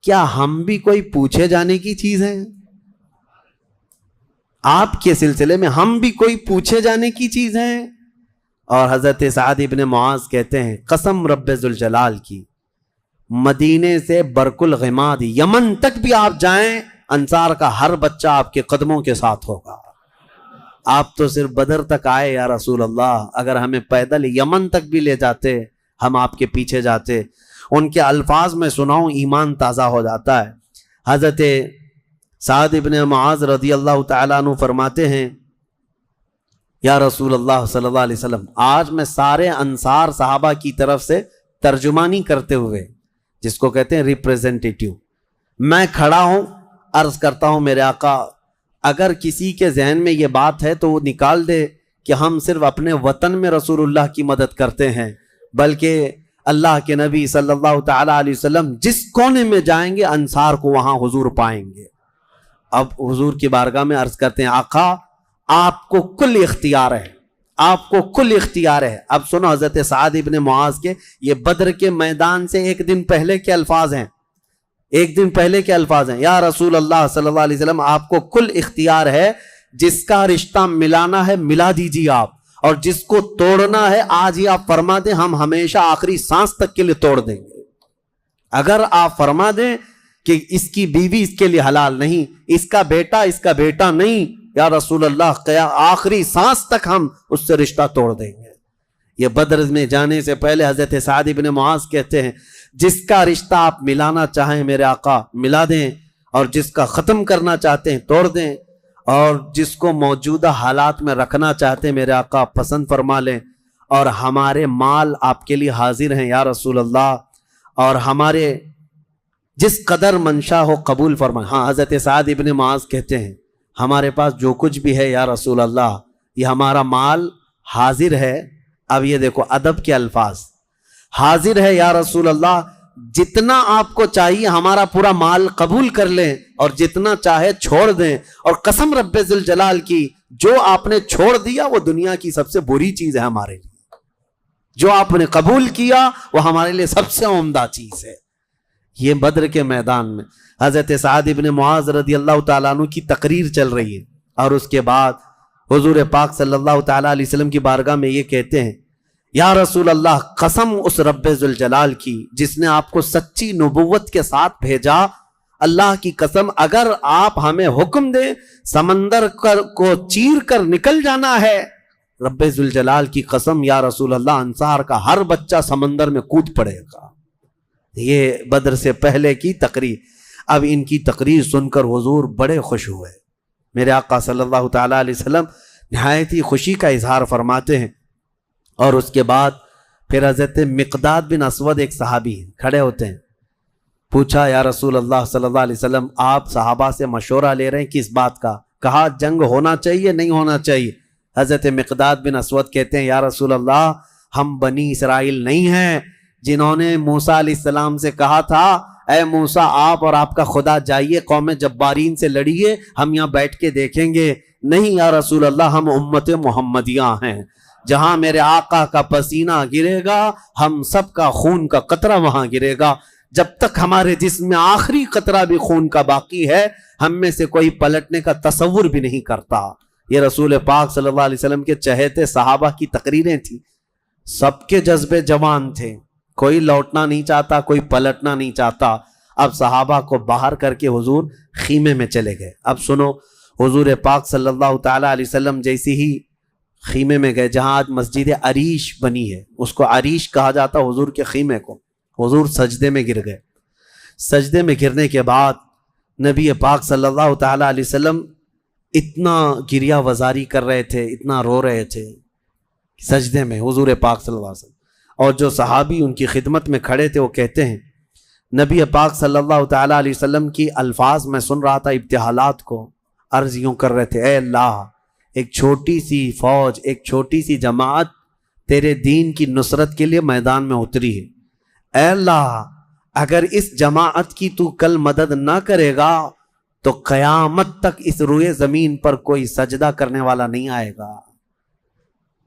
[SPEAKER 1] کیا ہم بھی کوئی پوچھے جانے کی چیز ہیں؟ آپ کے سلسلے میں ہم بھی کوئی پوچھے جانے کی چیز ہیں؟ اور حضرت سعد ابن معاذ کہتے ہیں قسم رب ذوالجلال کی, مدینے سے برق الغماد یمن تک بھی آپ جائیں, انصار کا ہر بچہ آپ کے قدموں کے ساتھ ہوگا. آپ تو صرف بدر تک آئے یا رسول اللہ, اگر ہمیں پیدل یمن تک بھی لے جاتے ہم آپ کے پیچھے جاتے. ان کے الفاظ میں سناؤں ایمان تازہ ہو جاتا ہے. حضرت سعد ابن معاذ رضی اللہ تعالیٰ عنہ فرماتے ہیں یا رسول اللہ صلی اللہ علیہ وسلم, آج میں سارے انصار صحابہ کی طرف سے ترجمانی کرتے ہوئے, جس کو کہتے ہیں ریپریزنٹیٹیو, میں کھڑا ہوں, عرض کرتا ہوں میرے آقا اگر کسی کے ذہن میں یہ بات ہے تو وہ نکال دے کہ ہم صرف اپنے وطن میں رسول اللہ کی مدد کرتے ہیں, بلکہ اللہ کے نبی صلی اللہ تعالیٰ علیہ وسلم جس کونے میں جائیں گے انصار کو وہاں حضور پائیں گے. اب حضور کی بارگاہ میں عرض کرتے ہیں آقا آپ کو کل اختیار ہے, آپ کو کل اختیار ہے. اب سنو حضرت سعد ابن معاذ کے یہ بدر کے میدان سے ایک دن پہلے کے الفاظ ہیں, ایک دن پہلے کے الفاظ ہیں. یا رسول اللہ صلی اللہ علیہ وسلم آپ کو کل اختیار ہے, جس کا رشتہ ملانا ہے ملا دیجیے آپ, اور جس کو توڑنا ہے آج ہی آپ فرما دیں, ہم ہمیشہ آخری سانس تک کے لیے توڑ دیں گے. اگر آپ فرما دیں کہ اس کی بیوی اس کے لیے حلال نہیں, اس کا بیٹا نہیں, یا رسول اللہ آخری سانس تک ہم اس سے رشتہ توڑ دیں گے. یہ بدر میں جانے سے پہلے حضرت سعد ابن معاذ کہتے ہیں جس کا رشتہ آپ ملانا چاہیں میرے آقا ملا دیں, اور جس کا ختم کرنا چاہتے ہیں توڑ دیں, اور جس کو موجودہ حالات میں رکھنا چاہتے ہیں میرے آقا پسند فرما لیں, اور ہمارے مال آپ کے لیے حاضر ہیں یا رسول اللہ, اور ہمارے جس قدر منشا ہو قبول فرمائیں. ہاں حضرت سعد ابن معاذ کہتے ہیں ہمارے پاس جو کچھ بھی ہے یا رسول اللہ یہ ہمارا مال حاضر ہے. اب یہ دیکھو ادب کے الفاظ, حاضر ہے یا رسول اللہ, جتنا آپ کو چاہیے ہمارا پورا مال قبول کر لیں اور جتنا چاہے چھوڑ دیں, اور قسم رب ذوالجلال کی جو آپ نے چھوڑ دیا وہ دنیا کی سب سے بری چیز ہے ہمارے لیے، جو آپ نے قبول کیا وہ ہمارے لیے سب سے عمدہ چیز ہے۔ یہ بدر کے میدان میں حضرت سعد ابن معاذ رضی اللہ تعالیٰ عنہ کی تقریر چل رہی ہے، اور اس کے بعد حضور پاک صلی اللہ تعالیٰ علیہ وسلم کی بارگاہ میں یہ کہتے ہیں، یا رسول اللہ، قسم اس رب ذوالجلال کی جس نے آپ کو سچی نبوت کے ساتھ بھیجا، اللہ کی قسم اگر آپ ہمیں حکم دیں سمندر کو چیر کر نکل جانا ہے، رب ذوالجلال کی قسم یا رسول اللہ، انصار کا ہر بچہ سمندر میں کود پڑے گا۔ یہ بدر سے پہلے کی تقریر۔ اب ان کی تقریر سن کر حضور بڑے خوش ہوئے۔ میرے آقا صلی اللہ تعالیٰ علیہ وسلم نہایت ہی خوشی کا اظہار فرماتے ہیں، اور اس کے بعد پھر حضرت مقداد بن اسود ایک صحابی ہیں، کھڑے ہوتے ہیں، پوچھا یا رسول اللہ صلی اللہ علیہ وسلم، آپ صحابہ سے مشورہ لے رہے ہیں کس بات کا؟ کہا جنگ ہونا چاہیے نہیں ہونا چاہیے؟ حضرت مقداد بن اسود کہتے ہیں یا رسول اللہ، ہم بنی اسرائیل نہیں ہیں جنہوں نے موسیٰ علیہ السلام سے کہا تھا اے موسیٰ آپ اور آپ کا خدا جائیے قوم جبارین سے لڑیے، ہم یہاں بیٹھ کے دیکھیں گے۔ نہیں یا رسول اللہ، ہم امت محمدیہ ہیں، جہاں میرے آقا کا پسینہ گرے گا ہم سب کا خون کا قطرہ وہاں گرے گا، جب تک ہمارے جسم میں آخری قطرہ بھی خون کا باقی ہے ہم میں سے کوئی پلٹنے کا تصور بھی نہیں کرتا۔ یہ رسول پاک صلی اللہ علیہ وسلم کے چہیتے صحابہ کی تقریریں تھیں، سب کے جذبے جوان تھے، کوئی لوٹنا نہیں چاہتا، کوئی پلٹنا نہیں چاہتا۔ اب صحابہ کو باہر کر کے حضور خیمے میں چلے گئے۔ اب سنو، حضور پاک صلی اللہ تعالیٰ علیہ وسلم جیسی ہی خیمے میں گئے جہاں آج مسجد عریش بنی ہے، اس کو عریش کہا جاتا حضور کے خیمے کو۔ حضور سجدے میں گر گئے۔ سجدے میں گرنے کے بعد نبی پاک صلی اللہ تعالیٰ علیہ وسلم اتنا گریہ وزاری کر رہے تھے، اتنا رو رہے تھے سجدے میں حضور پاک صلی اللہ علیہ وسلم، اور جو صحابی ان کی خدمت میں کھڑے تھے وہ کہتے ہیں نبی پاک صلی اللہ تعالیٰ علیہ وسلم کی الفاظ میں سن رہا تھا، ابتحالات کو عرض یوں کر رہے تھے، اے اللہ، ایک چھوٹی سی فوج، ایک چھوٹی سی جماعت تیرے دین کی نصرت کے لیے میدان میں اتری ہے، اے اللہ اگر اس جماعت کی تو کل مدد نہ کرے گا تو قیامت تک اس روئے زمین پر کوئی سجدہ کرنے والا نہیں آئے گا،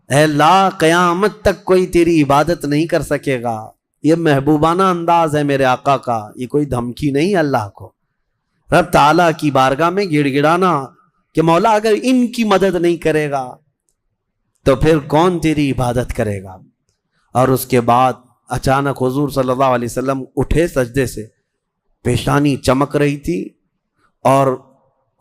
[SPEAKER 1] اے اللہ قیامت تک کوئی تیری عبادت نہیں کر سکے گا۔ یہ محبوبانہ انداز ہے میرے آقا کا، یہ کوئی دھمکی نہیں اللہ کو، رب تعالیٰ کی بارگاہ میں گڑ گڑانا کہ مولا اگر ان کی مدد نہیں کرے گا تو پھر کون تیری عبادت کرے گا۔ اور اس کے بعد اچانک حضور صلی اللہ علیہ وسلم اٹھے سجدے سے، پیشانی چمک رہی تھی اور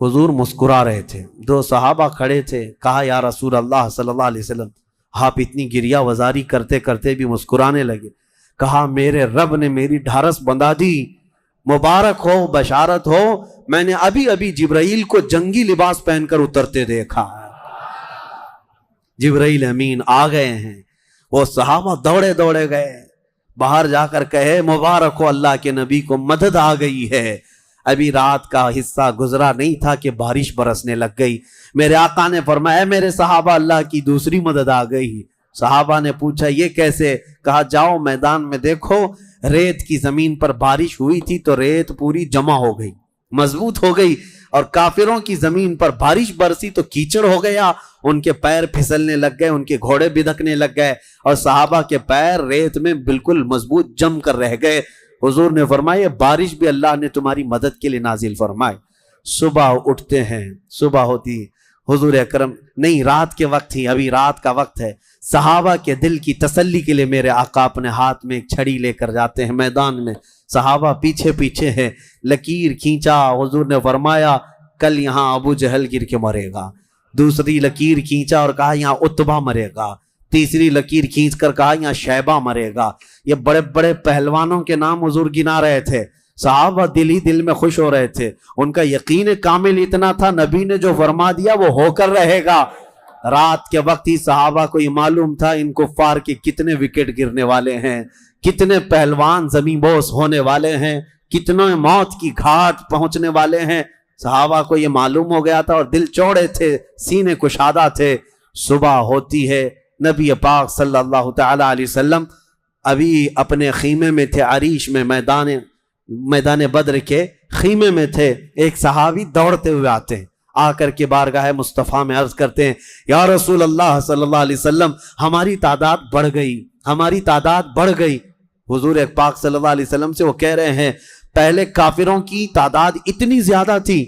[SPEAKER 1] حضور مسکرا رہے تھے۔ دو صحابہ کھڑے تھے، کہا یا رسول اللہ صلی اللہ علیہ وسلم، آپ اتنی گریہ وزاری کرتے کرتے بھی مسکرانے لگے۔ کہا میرے رب نے میری ڈھارس بندھا دی، مبارک ہو، بشارت ہو، میں نے ابھی ابھی جبرائیل کو جنگی لباس پہن کر اترتے دیکھا، جبرائیل امین آ گئے ہیں۔ وہ صحابہ دوڑے دوڑے گئے، باہر جا کر کہے مبارک ہو اللہ کے نبی کو مدد آ گئی ہے۔ ابھی رات کا حصہ گزرا نہیں تھا کہ بارش برسنے لگ گئی۔ میرے آقا نے فرمایا میرے صحابہ اللہ کی دوسری مدد آ گئی۔ صحابہ نے پوچھا یہ کیسے؟ کہا جاؤ میدان میں دیکھو، ریت کی زمین پر بارش ہوئی تھی تو ریت پوری جمع ہو گئی، مضبوط ہو گئی، اور کافروں کی زمین پر بارش برسی تو کیچڑ ہو گیا، ان کے پیر پھسلنے لگ گئے، ان کے گھوڑے بدکنے لگ گئے، اور صحابہ کے پیر ریت میں بالکل مضبوط جم کر رہ گئے۔ حضور نے فرمایا بارش بھی اللہ نے تمہاری مدد کے لیے نازل فرمائے۔ صبح اٹھتے ہیں، صبح ہوتی، حضور اکرم نہیں، رات کے وقت ہی، ابھی رات کا وقت ہے، صحابہ کے دل کی تسلی کے لیے میرے آقا اپنے ہاتھ میں ایک چھڑی لے کر جاتے ہیں میدان میں، صحابہ پیچھے پیچھے ہیں، لکیر کھینچا، حضور نے فرمایا کل یہاں ابو جہل گر کے مرے گا، دوسری لکیر کھینچا اور کہا یہاں عتبہ مرے گا، تیسری لکیر کھینچ کر کہا یہاں شیبہ مرے گا۔ یہ بڑے بڑے پہلوانوں کے نام حضور گنا رہے تھے، صحابہ دل ہی دل میں خوش ہو رہے تھے، ان کا یقین کامل اتنا تھا نبی نے جو فرما دیا وہ ہو کر رہے گا۔ رات کے وقت ہی صحابہ کو یہ معلوم تھا ان کفار کے کتنے وکٹ گرنے والے ہیں، کتنے پہلوان زمین بوس ہونے والے ہیں، کتنے موت کی گھاٹ پہنچنے والے ہیں، صحابہ کو یہ معلوم ہو گیا تھا اور دل چوڑے تھے، سینے کشادہ تھے۔ صبح ہوتی ہے، نبی پاک صلی اللہ تعالی علیہ وسلم ابھی اپنے خیمے میں تھے، عریش میں، میدان بدر کے خیمے میں تھے۔ ایک صحابی دوڑتے ہوئے آتے ہیں، آ کر کے بارگاہ مصطفیٰ میں عرض کرتے ہیں یا رسول اللہ صلی اللہ علیہ وسلم ہماری تعداد بڑھ گئی، ہماری تعداد بڑھ گئی۔ حضور پاک صلی اللہ علیہ وسلم سے وہ کہہ رہے ہیں پہلے کافروں کی تعداد اتنی زیادہ تھی،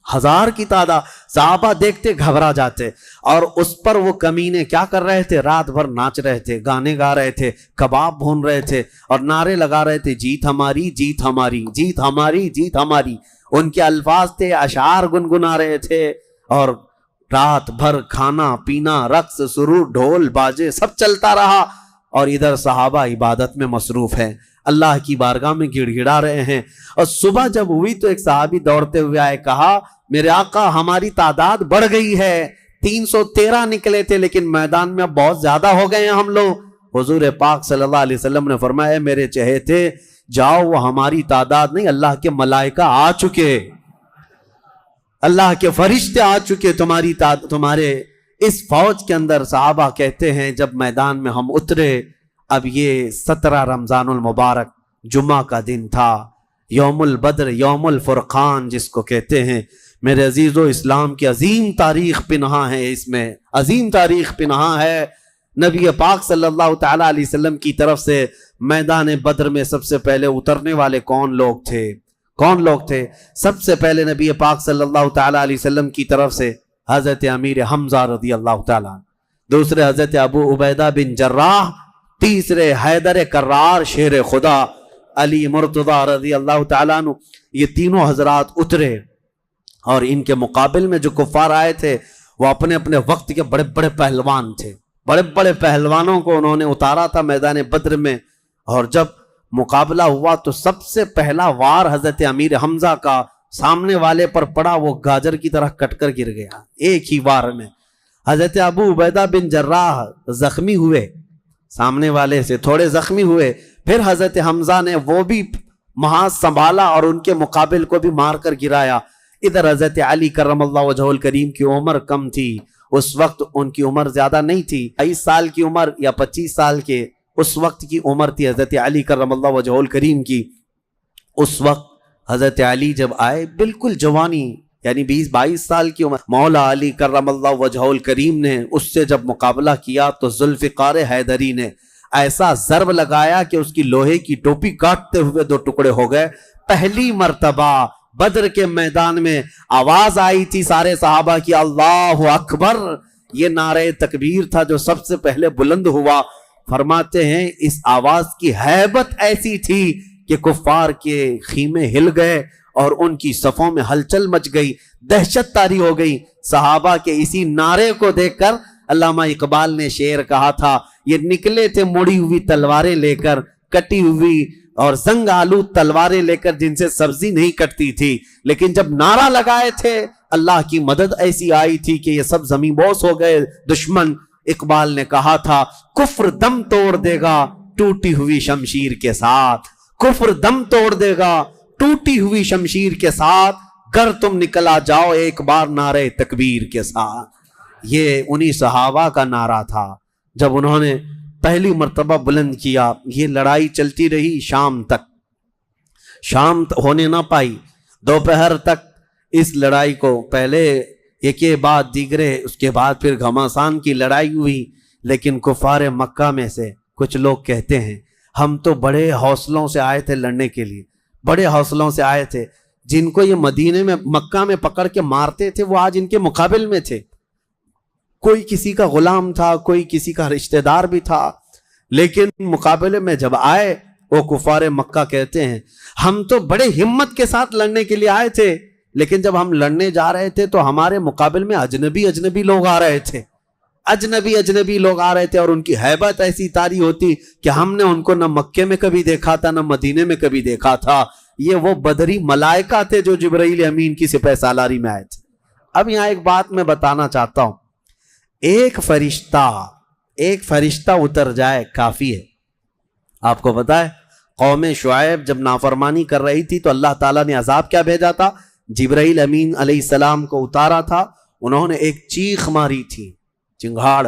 [SPEAKER 1] 1000 کی تعداد، صحابہ دیکھتے گھبرا جاتے، اور اس پر وہ کمینے کیا کر رہے تھے؟ رات بھر ناچ رہے تھے، گانے گا رہے تھے، کباب بھون رہے تھے اور نعرے لگا رہے تھے جیت ہماری، جیت ہماری، جیت ہماری، جیت ہماری۔ ان کے الفاظ تھے، اشعار گنگنا رہے تھے، اور رات بھر کھانا پینا، رقص سرور، ڈھول باجے سب چلتا رہا، اور ادھر صحابہ عبادت میں مصروف ہیں، اللہ کی بارگاہ میں گڑ گڑا رہے ہیں۔ اور صبح جب ہوئی تو ایک صحابی دوڑتے ہوئے آئے، کہا میرے آقا ہماری تعداد بڑھ گئی ہے، 313 نکلے تھے لیکن میدان میں اب بہت زیادہ ہو گئے ہیں ہم لوگ۔ حضور پاک صلی اللہ علیہ وسلم نے فرمایا میرے چہیتے جاؤ، وہ ہماری تعداد نہیں، اللہ کے ملائکہ آ چکے، اللہ کے فرشتے آ چکے تمہارے اس فوج کے اندر۔ صحابہ کہتے ہیں جب میدان میں ہم اترے، اب یہ 17 رمضان المبارک جمعہ کا دن تھا، یوم البدر، یوم الفرقان جس کو کہتے ہیں۔ میرے عزیزو، اسلام کی عظیم تاریخ پنہاں ہے، اس میں عظیم تاریخ پنہاں ہے۔ نبی پاک صلی اللہ تعالی علیہ وسلم کی طرف سے میدان بدر میں سب سے پہلے اترنے والے کون لوگ تھے؟ کون لوگ تھے؟ سب سے پہلے نبی پاک صلی اللہ تعالی علیہ وسلم کی طرف سے حضرت امیر حمزہ رضی اللہ تعالیٰ، دوسرے حضرت ابو عبیدہ بن جراح، تیسرے حیدر کرار شیر خدا علی مرتضی رضی اللہ تعالیٰ عنہ۔ یہ تینوں حضرات اترے، اور ان کے مقابل میں جو کفار آئے تھے وہ اپنے اپنے وقت کے بڑے بڑے پہلوان تھے، بڑے بڑے پہلوانوں کو انہوں نے اتارا تھا میدان بدر میں۔ اور جب مقابلہ ہوا تو سب سے پہلا وار حضرت امیر حمزہ کا سامنے والے پر پڑا، وہ گاجر کی طرح کٹ کر گر گیا ایک ہی وار میں۔ حضرت ابو عبیدہ بن جراح زخمی ہوئے، سامنے والے سے تھوڑے زخمی ہوئے، پھر حضرت حمزہ نے وہ بھی محاذ سنبھالا اور ان کے مقابل کو بھی مار کر گرایا۔ ادھر حضرت علی کرم اللہ وجہہ الکریم کی عمر کم تھی، اس وقت ان کی عمر زیادہ نہیں تھی، 23 سال کی عمر یا 25 سال کے اس وقت کی عمر تھی حضرت علی کرم اللہ وجہہ الکریم کی۔ اس وقت حضرت علی جب آئے بالکل جوانی، یعنی 20-22 سال کی عمر، مولا علی کرم اللہ وجہہ الکریم نے اس سے جب مقابلہ کیا تو ذوالفقار حیدری نے ایسا ضرب لگایا کہ اس کی لوہے کی ٹوپی کاٹتے ہوئے 2 ٹکڑے ہو گئے۔ پہلی مرتبہ بدر کے میدان میں آواز آئی تھی سارے صحابہ کی اللہ اکبر، یہ نعرہ تکبیر تھا جو سب سے پہلے بلند ہوا۔ فرماتے ہیں اس آواز کی ہیبت ایسی تھی کہ کفار کے خیمے ہل گئے اور ان کی صفوں میں ہلچل مچ گئی، دہشت طاری ہو گئی۔ صحابہ کے اسی نعرے کو دیکھ کر علامہ اقبال نے شعر کہا تھا، یہ نکلے تھے مڑی ہوئی تلواریں لے کر، کٹی ہوئی اور زنگ آلود تلواریں لے کر جن سے سبزی نہیں کٹتی تھی، لیکن جب نعرہ لگائے تھے اللہ کی مدد ایسی آئی تھی کہ یہ سب زمین بوس ہو گئے دشمن۔ اقبال نے کہا تھا کفر دم توڑ دے گا ٹوٹی ہوئی شمشیر کے ساتھ، کفر دم توڑ دے گا ٹوٹی ہوئی شمشیر کے ساتھ، گر تم نکلا جاؤ ایک بار نعرہ تکبیر کے ساتھ۔ یہ انہی صحابہ کا نعرہ تھا جب انہوں نے پہلی مرتبہ بلند کیا۔ یہ لڑائی چلتی رہی شام تک، شام ہونے نہ پائی، دوپہر تک اس لڑائی کو پہلے ایک بعد دیگرے، اس کے بعد پھر گھماسان کی لڑائی ہوئی۔ لیکن کفار مکہ میں سے کچھ لوگ کہتے ہیں ہم تو بڑے حوصلوں سے آئے تھے لڑنے کے لیے، بڑے حوصلوں سے آئے تھے، جن کو یہ مدینے میں مکہ میں پکڑ کے مارتے تھے وہ آج ان کے مقابل میں تھے، کوئی کسی کا غلام تھا، کوئی کسی کا رشتہ دار بھی تھا، لیکن مقابلے میں جب آئے وہ کفار مکہ کہتے ہیں ہم تو بڑے ہمت کے ساتھ لڑنے کے لیے آئے تھے، لیکن جب ہم لڑنے جا رہے تھے تو ہمارے مقابل میں اجنبی لوگ آ رہے تھے، اجنبی لوگ آ رہے تھے، اور ان کی ہیبت ایسی طاری ہوتی کہ ہم نے ان کو نہ مکے میں کبھی دیکھا تھا نہ مدینے میں کبھی دیکھا تھا۔ یہ وہ بدری ملائکہ تھے جو جبرائیل امین کی سپہ سالاری میں آئے تھے۔ اب یہاں ایک بات میں بتانا چاہتا ہوں، ایک فرشتہ اتر جائے کافی ہے۔ آپ کو پتا ہے قوم شعیب جب نافرمانی کر رہی تھی تو اللہ تعالیٰ نے عذاب کیا بھیجا تھا؟ جبرائیل امین علیہ السلام کو اتارا تھا، انہوں نے ایک چیخ ماری تھی، چنگھاڑ،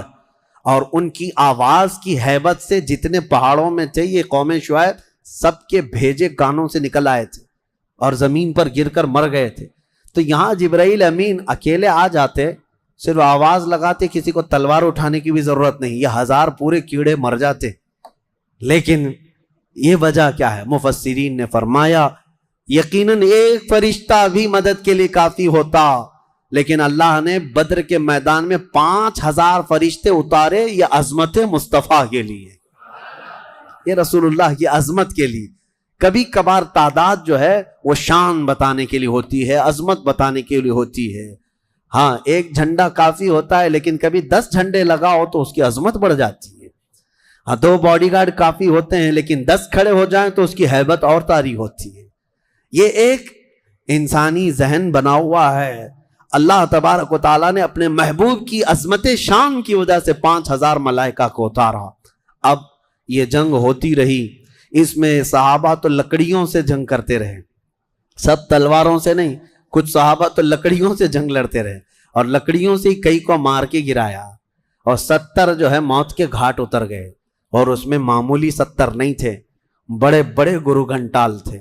[SPEAKER 1] اور ان کی آواز کی ہیبت سے جتنے پہاڑوں میں تھے یہ قوم شعیب سب کے بھیجے کانوں سے نکل آئے تھے اور زمین پر گر کر مر گئے تھے۔ تو یہاں جبرائیل امین اکیلے آ جاتے، صرف آواز لگاتے، کسی کو تلوار اٹھانے کی بھی ضرورت نہیں، یہ 1000 پورے کیڑے مر جاتے۔ لیکن یہ وجہ کیا ہے؟ مفسرین نے فرمایا یقیناً ایک فرشتہ بھی مدد کے لیے کافی ہوتا، لیکن اللہ نے بدر کے میدان میں 5000 فرشتے اتارے، یہ عظمت مصطفیٰ کے لیے، یہ رسول اللہ کی عظمت کے لیے۔ کبھی کبھار تعداد جو ہے وہ شان بتانے کے لیے ہوتی ہے، عظمت بتانے کے لیے ہوتی ہے۔ ہاں ایک جھنڈا کافی ہوتا ہے، لیکن کبھی 10 جھنڈے لگاؤ تو اس کی عظمت بڑھ جاتی ہے۔ ہاں 2 باڈی گارڈ کافی ہوتے ہیں، لیکن 10 کھڑے ہو جائیں تو اس کی ہیبت اور طاری ہوتی ہے۔ یہ ایک انسانی ذہن بنا ہوا ہے۔ اللہ تبارک و تعالیٰ نے اپنے محبوب کی عظمت شان کی وجہ سے 5000 ملائکہ کو اتارا۔ اب یہ جنگ ہوتی رہی، اس میں صحابہ تو لکڑیوں سے جنگ کرتے رہے، سب تلواروں سے نہیں، کچھ صحابہ تو لکڑیوں سے جنگ لڑتے رہے، اور لکڑیوں سے کئی کو مار کے گرایا، اور 70 جو ہے موت کے گھاٹ اتر گئے۔ اور اس میں معمولی 70 نہیں تھے، بڑے بڑے گرو گھنٹال تھے،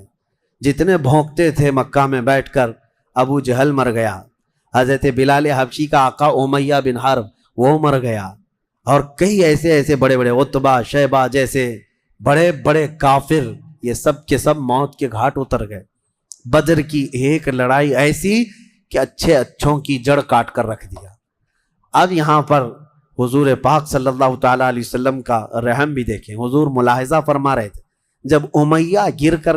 [SPEAKER 1] جتنے بھونکتے تھے مکہ میں بیٹھ کر۔ ابو جہل مر گیا، حضرت بلال حبشی کا آقا امیہ بن حرب وہ مر گیا، اور کئی ایسے بڑے بڑے عتبہ شیبہ جیسے بڑے بڑے کافر، یہ سب کے سب موت کے گھاٹ اتر گئے۔ بدر کی ایک لڑائی ایسی کہ اچھے اچھوں کی جڑ کاٹ کر رکھ دیا۔ اب یہاں پر حضور پاک صلی اللہ تعالیٰ علیہ وسلم کا رحم بھی دیکھیں۔ حضور ملاحظہ فرما رہے تھے، جب امیہ گر کر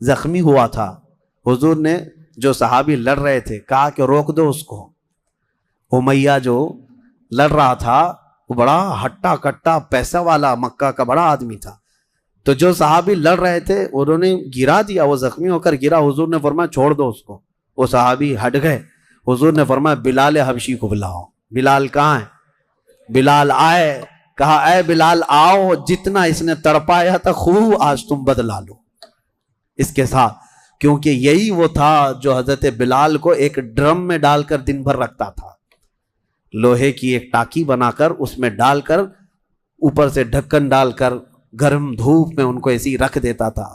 [SPEAKER 1] زخمی ہوا تھا، حضور نے جو صحابی لڑ رہے تھے کہا کہ روک دو اس کو۔ امیہ جو لڑ رہا تھا وہ بڑا ہٹا کٹا پیسہ والا مکہ کا بڑا آدمی تھا، تو جو صحابی لڑ رہے تھے انہوں نے گرا دیا، وہ زخمی ہو کر گرا۔ حضور نے فرمایا چھوڑ دو اس کو، وہ صحابی ہٹ گئے۔ حضور نے فرمایا بلال حبشی کو بلاؤ۔ بلال کہاں ہے؟ بلال آئے، کہا اے بلال آؤ، جتنا اس نے تڑپایا تھا خوب آج تم بدلا لو اس کے ساتھ، کیونکہ یہی وہ تھا جو حضرت بلال کو ایک ڈرم میں ڈال کر دن بھر رکھتا تھا، لوہے کی ایک ٹاکی بنا کر اس میں ڈال کر اوپر سے ڈھکن ڈال کر گرم دھوپ میں ان کو ایسی رکھ دیتا تھا،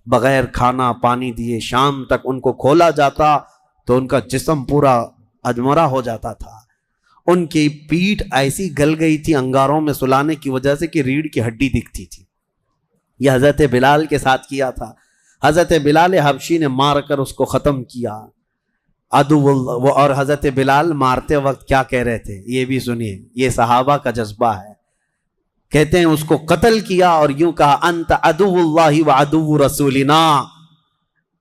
[SPEAKER 1] بغیر کھانا پانی دیے شام تک ان کو کھولا جاتا تو ان کا جسم پورا اجمرا ہو جاتا تھا۔ ان کی پیٹھ ایسی گل گئی تھی انگاروں میں سلانے کی وجہ سے کہ ریڑھ کی ہڈی دکھتی تھی۔ یہ حضرت بلال کے ساتھ کیا تھا۔ حضرت بلال حبشی نے مار کر اس کو ختم کیا۔ عدو اللہ، اور حضرت بلال مارتے وقت کیا کہہ رہے تھے یہ بھی سنیے، یہ صحابہ کا جذبہ ہے۔ کہتے ہیں اس کو قتل کیا اور یوں کہا انت عدو اللہ وعدو رسولنا،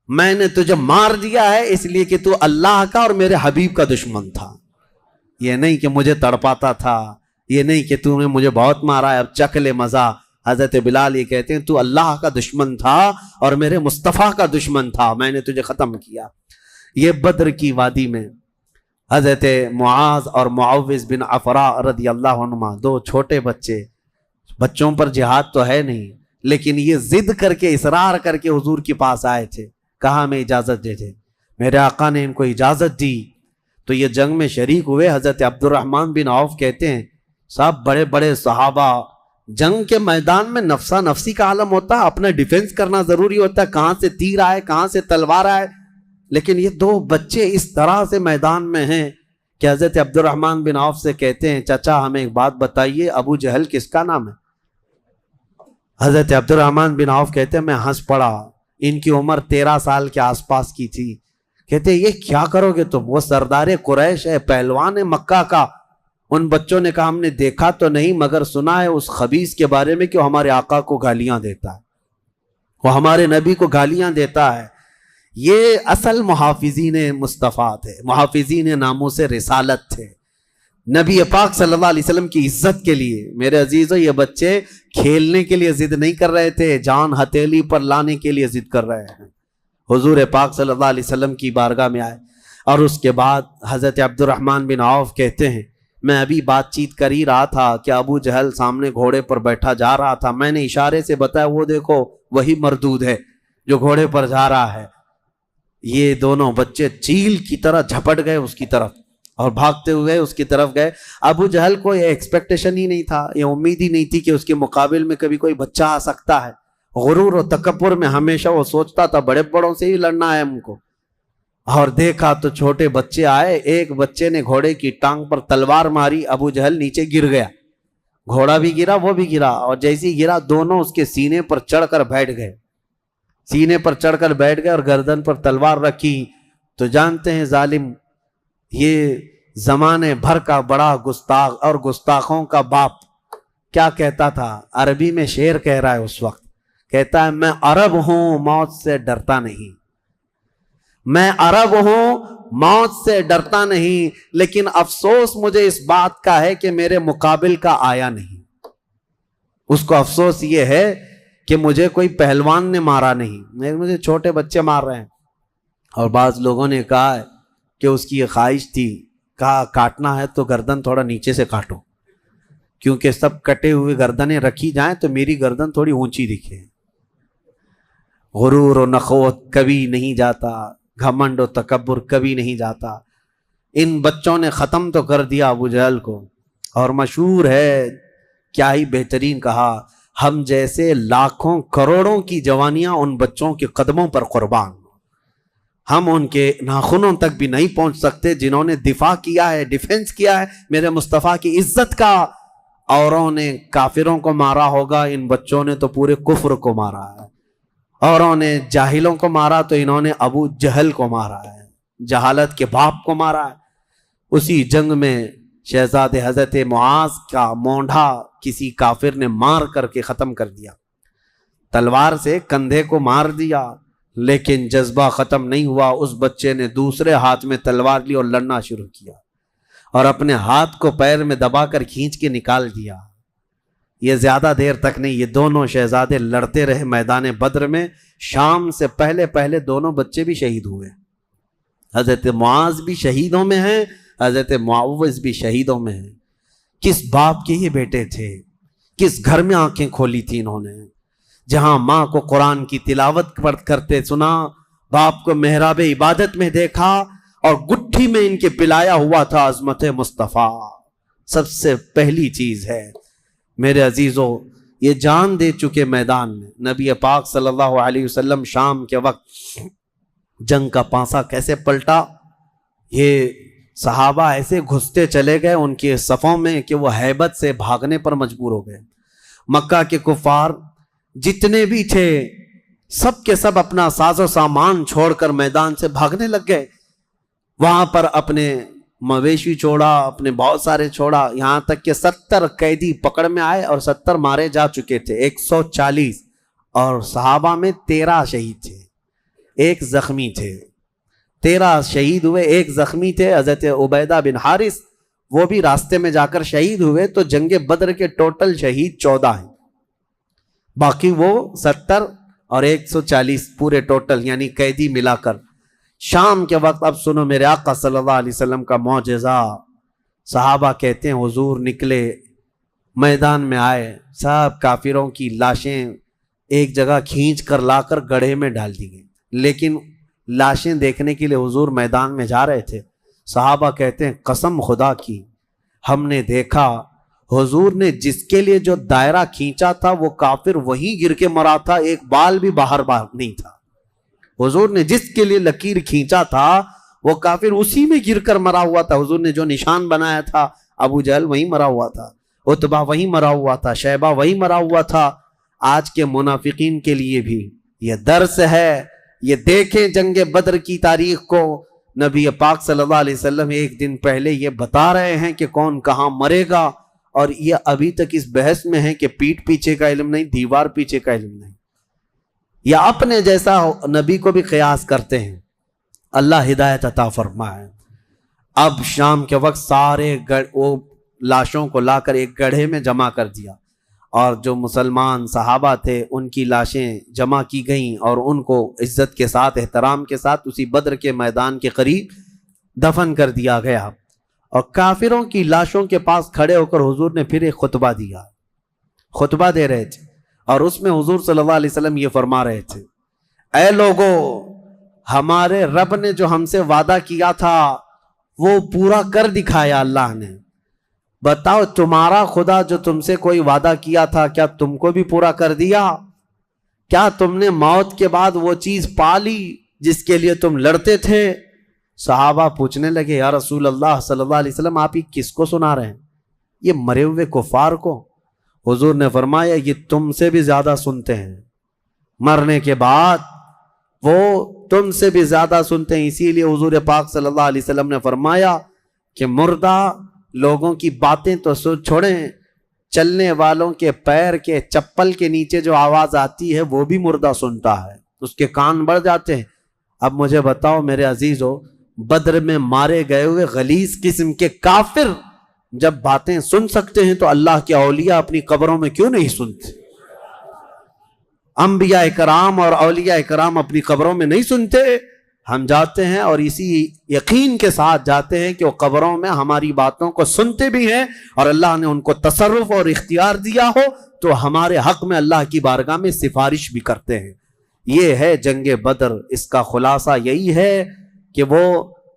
[SPEAKER 1] میں نے تجھے مار دیا ہے اس لیے کہ تو اللہ کا اور میرے حبیب کا دشمن تھا، یہ نہیں کہ مجھے تڑپاتا تھا، یہ نہیں کہ تو نے مجھے بہت مارا ہے اب چکھ لے مزہ۔ حضرت بلال یہ کہتے ہیں تو اللہ کا دشمن تھا اور میرے مصطفیٰ کا دشمن تھا، میں نے تجھے ختم کیا۔ یہ بدر کی وادی میں حضرت معاذ اور معوذ بن عفراء رضی اللہ عنہما، 2 چھوٹے بچوں پر جہاد تو ہے نہیں، لیکن یہ ضد کر کے اصرار کر کے حضور کے پاس آئے تھے، کہا ہمیں اجازت دے دے۔ میرے آقا نے ان کو اجازت دی تو یہ جنگ میں شریک ہوئے۔ حضرت عبد الرحمن بن عوف کہتے ہیں صاحب بڑے بڑے صحابہ، جنگ کے میدان میں نفسا نفسی کا عالم ہوتا ہے، اپنا ڈیفنس کرنا ضروری ہوتا ہے، کہاں سے تیر آئے کہاں سے تلوار آئے، لیکن یہ 2 بچے اس طرح سے میدان میں ہیں کہ حضرت عبد الرحمن بن عوف سے کہتے ہیں چچا ہمیں ایک بات بتائیے، ابو جہل کس کا نام ہے؟ حضرت عبد الرحمن بن عوف کہتے ہیں میں ہنس پڑا، ان کی عمر 13 سال کے آس پاس کی تھی۔ کہتے ہیں یہ کیا کرو گے تم؟ وہ سردار قریش ہے، پہلوان ہے مکہ کا۔ ان بچوں نے کہا ہم نے دیکھا تو نہیں مگر سنا ہے اس خبیث کے بارے میں کہ وہ ہمارے آقا کو گالیاں دیتا ہے، وہ ہمارے نبی کو گالیاں دیتا ہے۔ یہ اصل محافظین مصطفیٰ تھے، محافظین ناموس رسالت تھے، نبی پاک صلی اللہ علیہ وسلم کی عزت کے لیے۔ میرے عزیزو یہ بچے کھیلنے کے لیے ضد نہیں کر رہے تھے، جان ہتھیلی پر لانے کے لیے ضد کر رہے ہیں۔ حضور پاک صلی اللہ علیہ وسلم کی بارگاہ میں آئے، اور اس کے بعد حضرت عبد الرحمن بن عوف کہتے ہیں میں ابھی بات چیت کر ہی رہا تھا کہ ابو جہل سامنے گھوڑے پر بیٹھا جا رہا تھا، میں نے اشارے سے بتایا وہ دیکھو وہی مردود ہے جو گھوڑے پر جا رہا ہے۔ یہ دونوں بچے چیل کی طرح جھپٹ گئے اس کی طرف اور بھاگتے ہوئے اس کی طرف گئے۔ ابو جہل کو یہ ایکسپیکٹیشن ہی نہیں تھا، یہ امید ہی نہیں تھی کہ اس کے مقابل میں کبھی کوئی بچہ آ سکتا ہے۔ غرور و تکبر میں ہمیشہ وہ سوچتا تھا بڑے بڑوں سے ہی لڑنا ہے ہم کو، اور دیکھا تو چھوٹے بچے آئے، ایک بچے نے گھوڑے کی ٹانگ پر تلوار ماری، ابو جہل نیچے گر گیا، گھوڑا بھی گرا وہ بھی گرا، اور جیسے گرا دونوں اس کے سینے پر چڑھ کر بیٹھ گئے، سینے پر چڑھ کر بیٹھ گئے اور گردن پر تلوار رکھی۔ تو جانتے ہیں ظالم یہ زمانے بھر کا بڑا گستاخ اور گستاخوں کا باپ کیا کہتا تھا، عربی میں شعر کہہ رہا ہے اس وقت، کہتا ہے میں عرب ہوں موت سے ڈرتا نہیں، میں عرب ہوں موت سے ڈرتا نہیں، لیکن افسوس مجھے اس بات کا ہے کہ میرے مقابل کا آیا نہیں۔ اس کو افسوس یہ ہے کہ مجھے کوئی پہلوان نے مارا نہیں، مجھے چھوٹے بچے مار رہے ہیں۔ اور بعض لوگوں نے کہا کہ اس کی یہ خواہش تھی، کہا کاٹنا ہے تو گردن تھوڑا نیچے سے کاٹو، کیونکہ سب کٹے ہوئے گردنیں رکھی جائیں تو میری گردن تھوڑی اونچی دکھے۔ غرور و نخوت کبھی نہیں جاتا، گھمنڈ و تکبر کبھی نہیں جاتا۔ ان بچوں نے ختم تو کر دیا ابو جہل کو، اور مشہور ہے، کیا ہی بہترین کہا، ہم جیسے لاکھوں کروڑوں کی جوانیاں ان بچوں کے قدموں پر قربان، ہم ان کے ناخنوں تک بھی نہیں پہنچ سکتے جنہوں نے دفاع کیا ہے، ڈیفنس کیا ہے میرے مصطفیٰ کی عزت کا۔ اوروں نے کافروں کو مارا ہوگا، ان بچوں نے تو پورے کفر کو مارا ہے۔ اوروں نے جاہلوں کو مارا تو انہوں نے ابو جہل کو مارا ہے، جہالت کے باپ کو مارا ہے۔ اسی جنگ میں شہزادے حضرت معاذ کا مونڈھا کسی کافر نے مار کر کے ختم کر دیا، تلوار سے کندھے کو مار دیا، لیکن جذبہ ختم نہیں ہوا۔ اس بچے نے دوسرے ہاتھ میں تلوار لی اور لڑنا شروع کیا، اور اپنے ہاتھ کو پیر میں دبا کر کھینچ کے نکال دیا۔ یہ زیادہ دیر تک نہیں، یہ دونوں شہزادے لڑتے رہے میدان بدر میں۔ شام سے پہلے پہلے دونوں بچے بھی شہید ہوئے، حضرت معاذ بھی شہیدوں میں ہیں، حضرت معوذ بھی شہیدوں میں ہیں۔ کس باپ کے یہ بیٹے تھے، کس گھر میں آنکھیں کھولی تھی انہوں نے، جہاں ماں کو قرآن کی تلاوت کرتے سنا، باپ کو محراب عبادت میں دیکھا، اور گٹھی میں ان کے پلایا ہوا تھا عظمت مصطفیٰ۔ سب سے پہلی چیز ہے میرے عزیزو، یہ جان دے چکے میدان میں نبی پاک صلی اللہ علیہ وسلم شام کے وقت جنگ کا پانسا کیسے پلٹا۔ یہ صحابہ ایسے گھستے چلے گئے ان کے صفوں میں کہ وہ ہیبت سے بھاگنے پر مجبور ہو گئے۔ مکہ کے کفار جتنے بھی تھے سب کے سب اپنا ساز و سامان چھوڑ کر میدان سے بھاگنے لگ گئے۔ وہاں پر اپنے مویشی چھوڑا، اپنے بہت سارے چھوڑا، یہاں تک کہ 70 قیدی پکڑ میں آئے اور 70 مارے جا چکے تھے، 140، اور صحابہ میں 13 شہید تھے، 1 زخمی تھے۔ 13 شہید ہوئے، 1 زخمی تھے، حضرت عبیدہ بن حارث، وہ بھی راستے میں جا کر شہید ہوئے۔ تو جنگ بدر کے ٹوٹل شہید 14 ہیں، باقی وہ 70 اور 140 پورے ٹوٹل یعنی قیدی ملا کر۔ شام کے وقت اب سنو میرے آقا صلی اللہ علیہ وسلم کا معجزہ۔ صحابہ کہتے ہیں حضور نکلے، میدان میں آئے، سب کافروں کی لاشیں ایک جگہ کھینچ کر لا کر گڑھے میں ڈال دی گئی، لیکن لاشیں دیکھنے کے لیے حضور میدان میں جا رہے تھے۔ صحابہ کہتے ہیں قسم خدا کی ہم نے دیکھا حضور نے جس کے لیے جو دائرہ کھینچا تھا وہ کافر وہیں گر کے مرا تھا، ایک بال بھی باہر نہیں تھا۔ حضور نے جس کے لیے لکیر کھینچا تھا وہ کافر اسی میں گر کر مرا ہوا تھا۔ حضور نے جو نشان بنایا تھا ابو جہل وہیں مرا ہوا تھا، عتبہ وہیں مرا ہوا تھا، شیبہ وہیں مرا ہوا تھا۔ آج کے منافقین کے لیے بھی یہ درس ہے، یہ دیکھیں جنگ بدر کی تاریخ کو، نبی پاک صلی اللہ علیہ وسلم ایک دن پہلے یہ بتا رہے ہیں کہ کون کہاں مرے گا، اور یہ ابھی تک اس بحث میں ہے کہ پیٹ پیچھے کا علم نہیں، دیوار پیچھے کا علم نہیں، یا اپنے جیسا نبی کو بھی قیاس کرتے ہیں۔ اللہ ہدایت عطا فرمائے۔ اب شام کے وقت سارے وہ لاشوں کو لا کر ایک گڑھے میں جمع کر دیا، اور جو مسلمان صحابہ تھے ان کی لاشیں جمع کی گئیں اور ان کو عزت کے ساتھ احترام کے ساتھ اسی بدر کے میدان کے قریب دفن کر دیا گیا۔ اور کافروں کی لاشوں کے پاس کھڑے ہو کر حضور نے پھر ایک خطبہ دیا، خطبہ دے رہے تھے، اور اس میں حضور صلی اللہ علیہ وسلم یہ فرما رہے تھے، اے لوگو، ہمارے رب نے جو ہم سے وعدہ کیا تھا وہ پورا کر دکھایا اللہ نے۔ بتاؤ تمہارا خدا جو تم سے کوئی وعدہ کیا تھا کیا تم کو بھی پورا کر دیا؟ کیا تم نے موت کے بعد وہ چیز پا لی جس کے لیے تم لڑتے تھے؟ صحابہ پوچھنے لگے یا رسول اللہ صلی اللہ علیہ وسلم آپ یہ کس کو سنا رہے ہیں؟ یہ مرے ہوئے کفار کو۔ حضور نے فرمایا یہ تم سے بھی زیادہ سنتے ہیں، مرنے کے بعد وہ تم سے بھی زیادہ سنتے ہیں۔ اسی لیے حضور پاک صلی اللہ علیہ وسلم نے فرمایا کہ مردہ لوگوں کی باتیں تو چھوڑیں، چلنے والوں کے پیر کے چپل کے نیچے جو آواز آتی ہے وہ بھی مردہ سنتا ہے، اس کے کان بڑھ جاتے ہیں۔ اب مجھے بتاؤ میرے عزیزو، بدر میں مارے گئے ہوئے غلیظ قسم کے کافر جب باتیں سن سکتے ہیں تو اللہ کے اولیاء اپنی قبروں میں کیوں نہیں سنتے؟ انبیاء کرام اور اولیاء کرام اپنی قبروں میں نہیں سنتے؟ ہم جاتے ہیں اور اسی یقین کے ساتھ جاتے ہیں کہ وہ قبروں میں ہماری باتوں کو سنتے بھی ہیں، اور اللہ نے ان کو تصرف اور اختیار دیا ہو تو ہمارے حق میں اللہ کی بارگاہ میں سفارش بھی کرتے ہیں۔ یہ ہے جنگ بدر۔ اس کا خلاصہ یہی ہے کہ وہ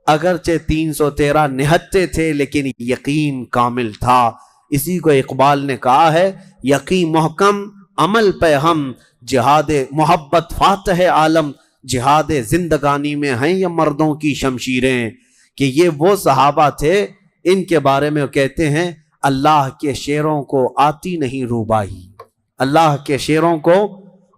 [SPEAKER 1] اگرچہ 313 نہتے تھے لیکن یقین کامل تھا۔ اسی کو اقبال نے کہا ہے، یقین محکم عمل پہ ہم، جہاد محبت فاتح عالم، جہاد زندگانی میں ہیں یہ مردوں کی شمشیریں۔ کہ یہ وہ صحابہ تھے، ان کے بارے میں وہ کہتے ہیں اللہ کے شیروں کو آتی نہیں روبائی، اللہ کے شیروں کو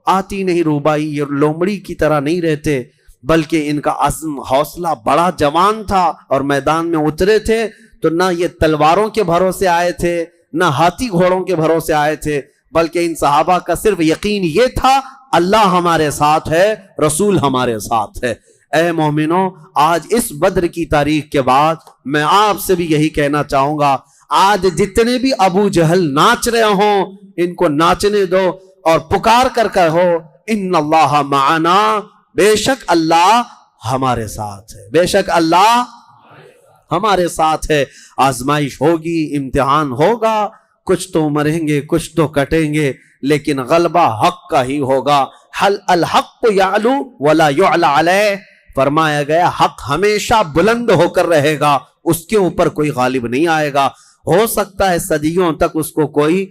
[SPEAKER 1] آتی نہیں روبائی۔ یہ لومڑی کی طرح نہیں رہتے بلکہ ان کا عزم حوصلہ بڑا جوان تھا، اور میدان میں اترے تھے تو نہ یہ تلواروں کے بھروسے آئے تھے نہ ہاتھی گھوڑوں کے بھروسے آئے تھے، بلکہ ان صحابہ کا صرف یقین یہ تھا اللہ ہمارے ساتھ ہے، رسول ہمارے ساتھ ہے۔ اے مومنوں، آج اس بدر کی تاریخ کے بعد میں آپ سے بھی یہی کہنا چاہوں گا، آج جتنے بھی ابو جہل ناچ رہے ہوں ان کو ناچنے دو اور پکار کر کہو ان اللہ معنا، بے شک اللہ ہمارے ساتھ ہے، بے شک اللہ ہمارے ساتھ ہے۔ آزمائش ہوگی، امتحان ہوگا، کچھ تو مریں گے کچھ تو کٹیں گے، لیکن غلبہ حق کا ہی ہوگا۔ حل الحق یعلو ولا یعلی علیہ، فرمایا گیا حق ہمیشہ بلند ہو کر رہے گا، اس کے اوپر کوئی غالب نہیں آئے گا۔ ہو سکتا ہے صدیوں تک اس کو کوئی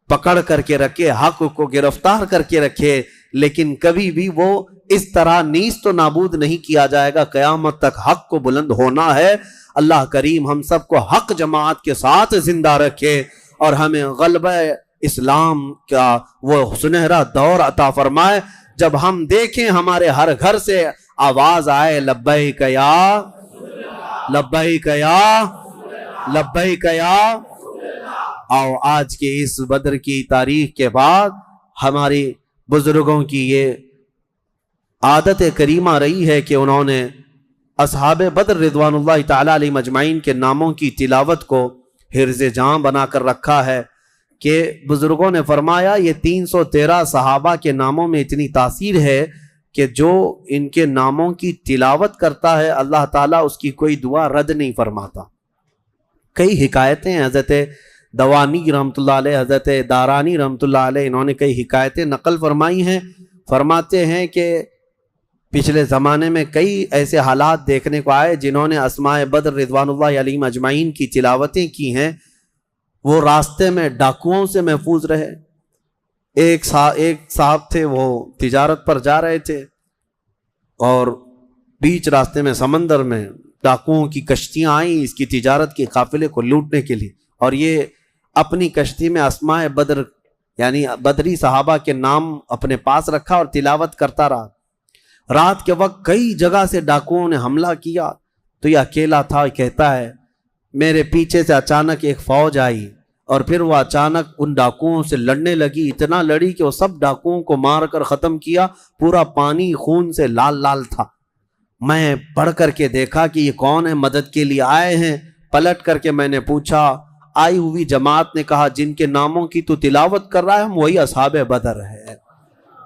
[SPEAKER 1] پکڑ کر کے رکھے، حق کو گرفتار کر کے رکھے، لیکن کبھی بھی وہ اس طرح نیست و نابود نہیں کیا جائے گا۔ قیامت تک حق کو بلند ہونا ہے۔ اللہ کریم ہم سب کو حق جماعت کے ساتھ زندہ رکھے اور ہمیں غلبہ اسلام کا وہ سنہرا دور عطا فرمائے، جب ہم دیکھیں ہمارے ہر گھر سے آواز آئے لبیک یا لبیک یا لبیک یا۔ آؤ آج کے اس بدر کی تاریخ کے بعد ہماری بزرگوں کی یہ عادت کریمہ رہی ہے کہ انہوں نے اصحاب بدر رضوان اللہ تعالی علیہم اجمعین کے ناموں کی تلاوت کو حرز جاں بنا کر رکھا ہے کہ بزرگوں نے فرمایا یہ 313 صحابہ کے ناموں میں اتنی تاثیر ہے کہ جو ان کے ناموں کی تلاوت کرتا ہے اللہ تعالیٰ اس کی کوئی دعا رد نہیں فرماتا۔ کئی حکایتیں حضرت دوانی رحمۃ اللہ علیہ، حضرت دارانی رحمۃ اللہ علیہ، انہوں نے کئی حکایتیں نقل فرمائی ہیں۔ فرماتے ہیں کہ پچھلے زمانے میں کئی ایسے حالات دیکھنے کو آئے جنہوں نے اسماء بدر رضوان اللہ علیہم اجمعین کی تلاوتیں کی ہیں، وہ راستے میں ڈاکوؤں سے محفوظ رہے۔ ایک صاحب تھے، وہ تجارت پر جا رہے تھے اور بیچ راستے میں سمندر میں ڈاکوؤں کی کشتیاں آئیں اس کی تجارت کے قافلے کو لوٹنے کے لیے، اور یہ اپنی کشتی میں اسماء بدر یعنی بدری صحابہ کے نام اپنے پاس رکھا اور تلاوت کرتا رہا۔ رات کے وقت کئی جگہ سے ڈاکوؤں نے حملہ کیا تو یہ اکیلا تھا۔ کہتا ہے میرے پیچھے سے اچانک ایک فوج آئی اور پھر وہ اچانک ان ڈاکوؤں سے لڑنے لگی، اتنا لڑی کہ وہ سب ڈاکوؤں کو مار کر ختم کیا، پورا پانی خون سے لال لال تھا۔ میں پڑھ کر کے دیکھا کہ یہ کون ہے، مدد کے لیے آئے ہیں۔ پلٹ کر کے میں نے پوچھا، آئی ہوئی جماعت نے کہا جن کے ناموں کی تو تلاوت کر رہا ہے ہم وہی اصحاب بدر ہے،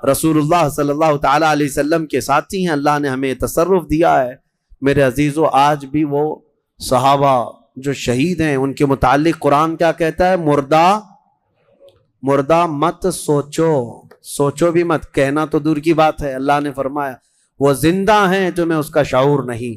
[SPEAKER 1] رسول اللہ صلی اللہ تعالی علیہ وسلم کے ساتھی ہیں، اللہ نے ہمیں تصرف دیا ہے۔ میرے عزیزو، آج بھی وہ صحابہ جو شہید ہیں ان کے متعلق قرآن کیا کہتا ہے؟ مردہ مت سوچو بھی مت، کہنا تو دور کی بات ہے۔ اللہ نے فرمایا وہ زندہ ہیں، تمہیں اس کا شعور نہیں۔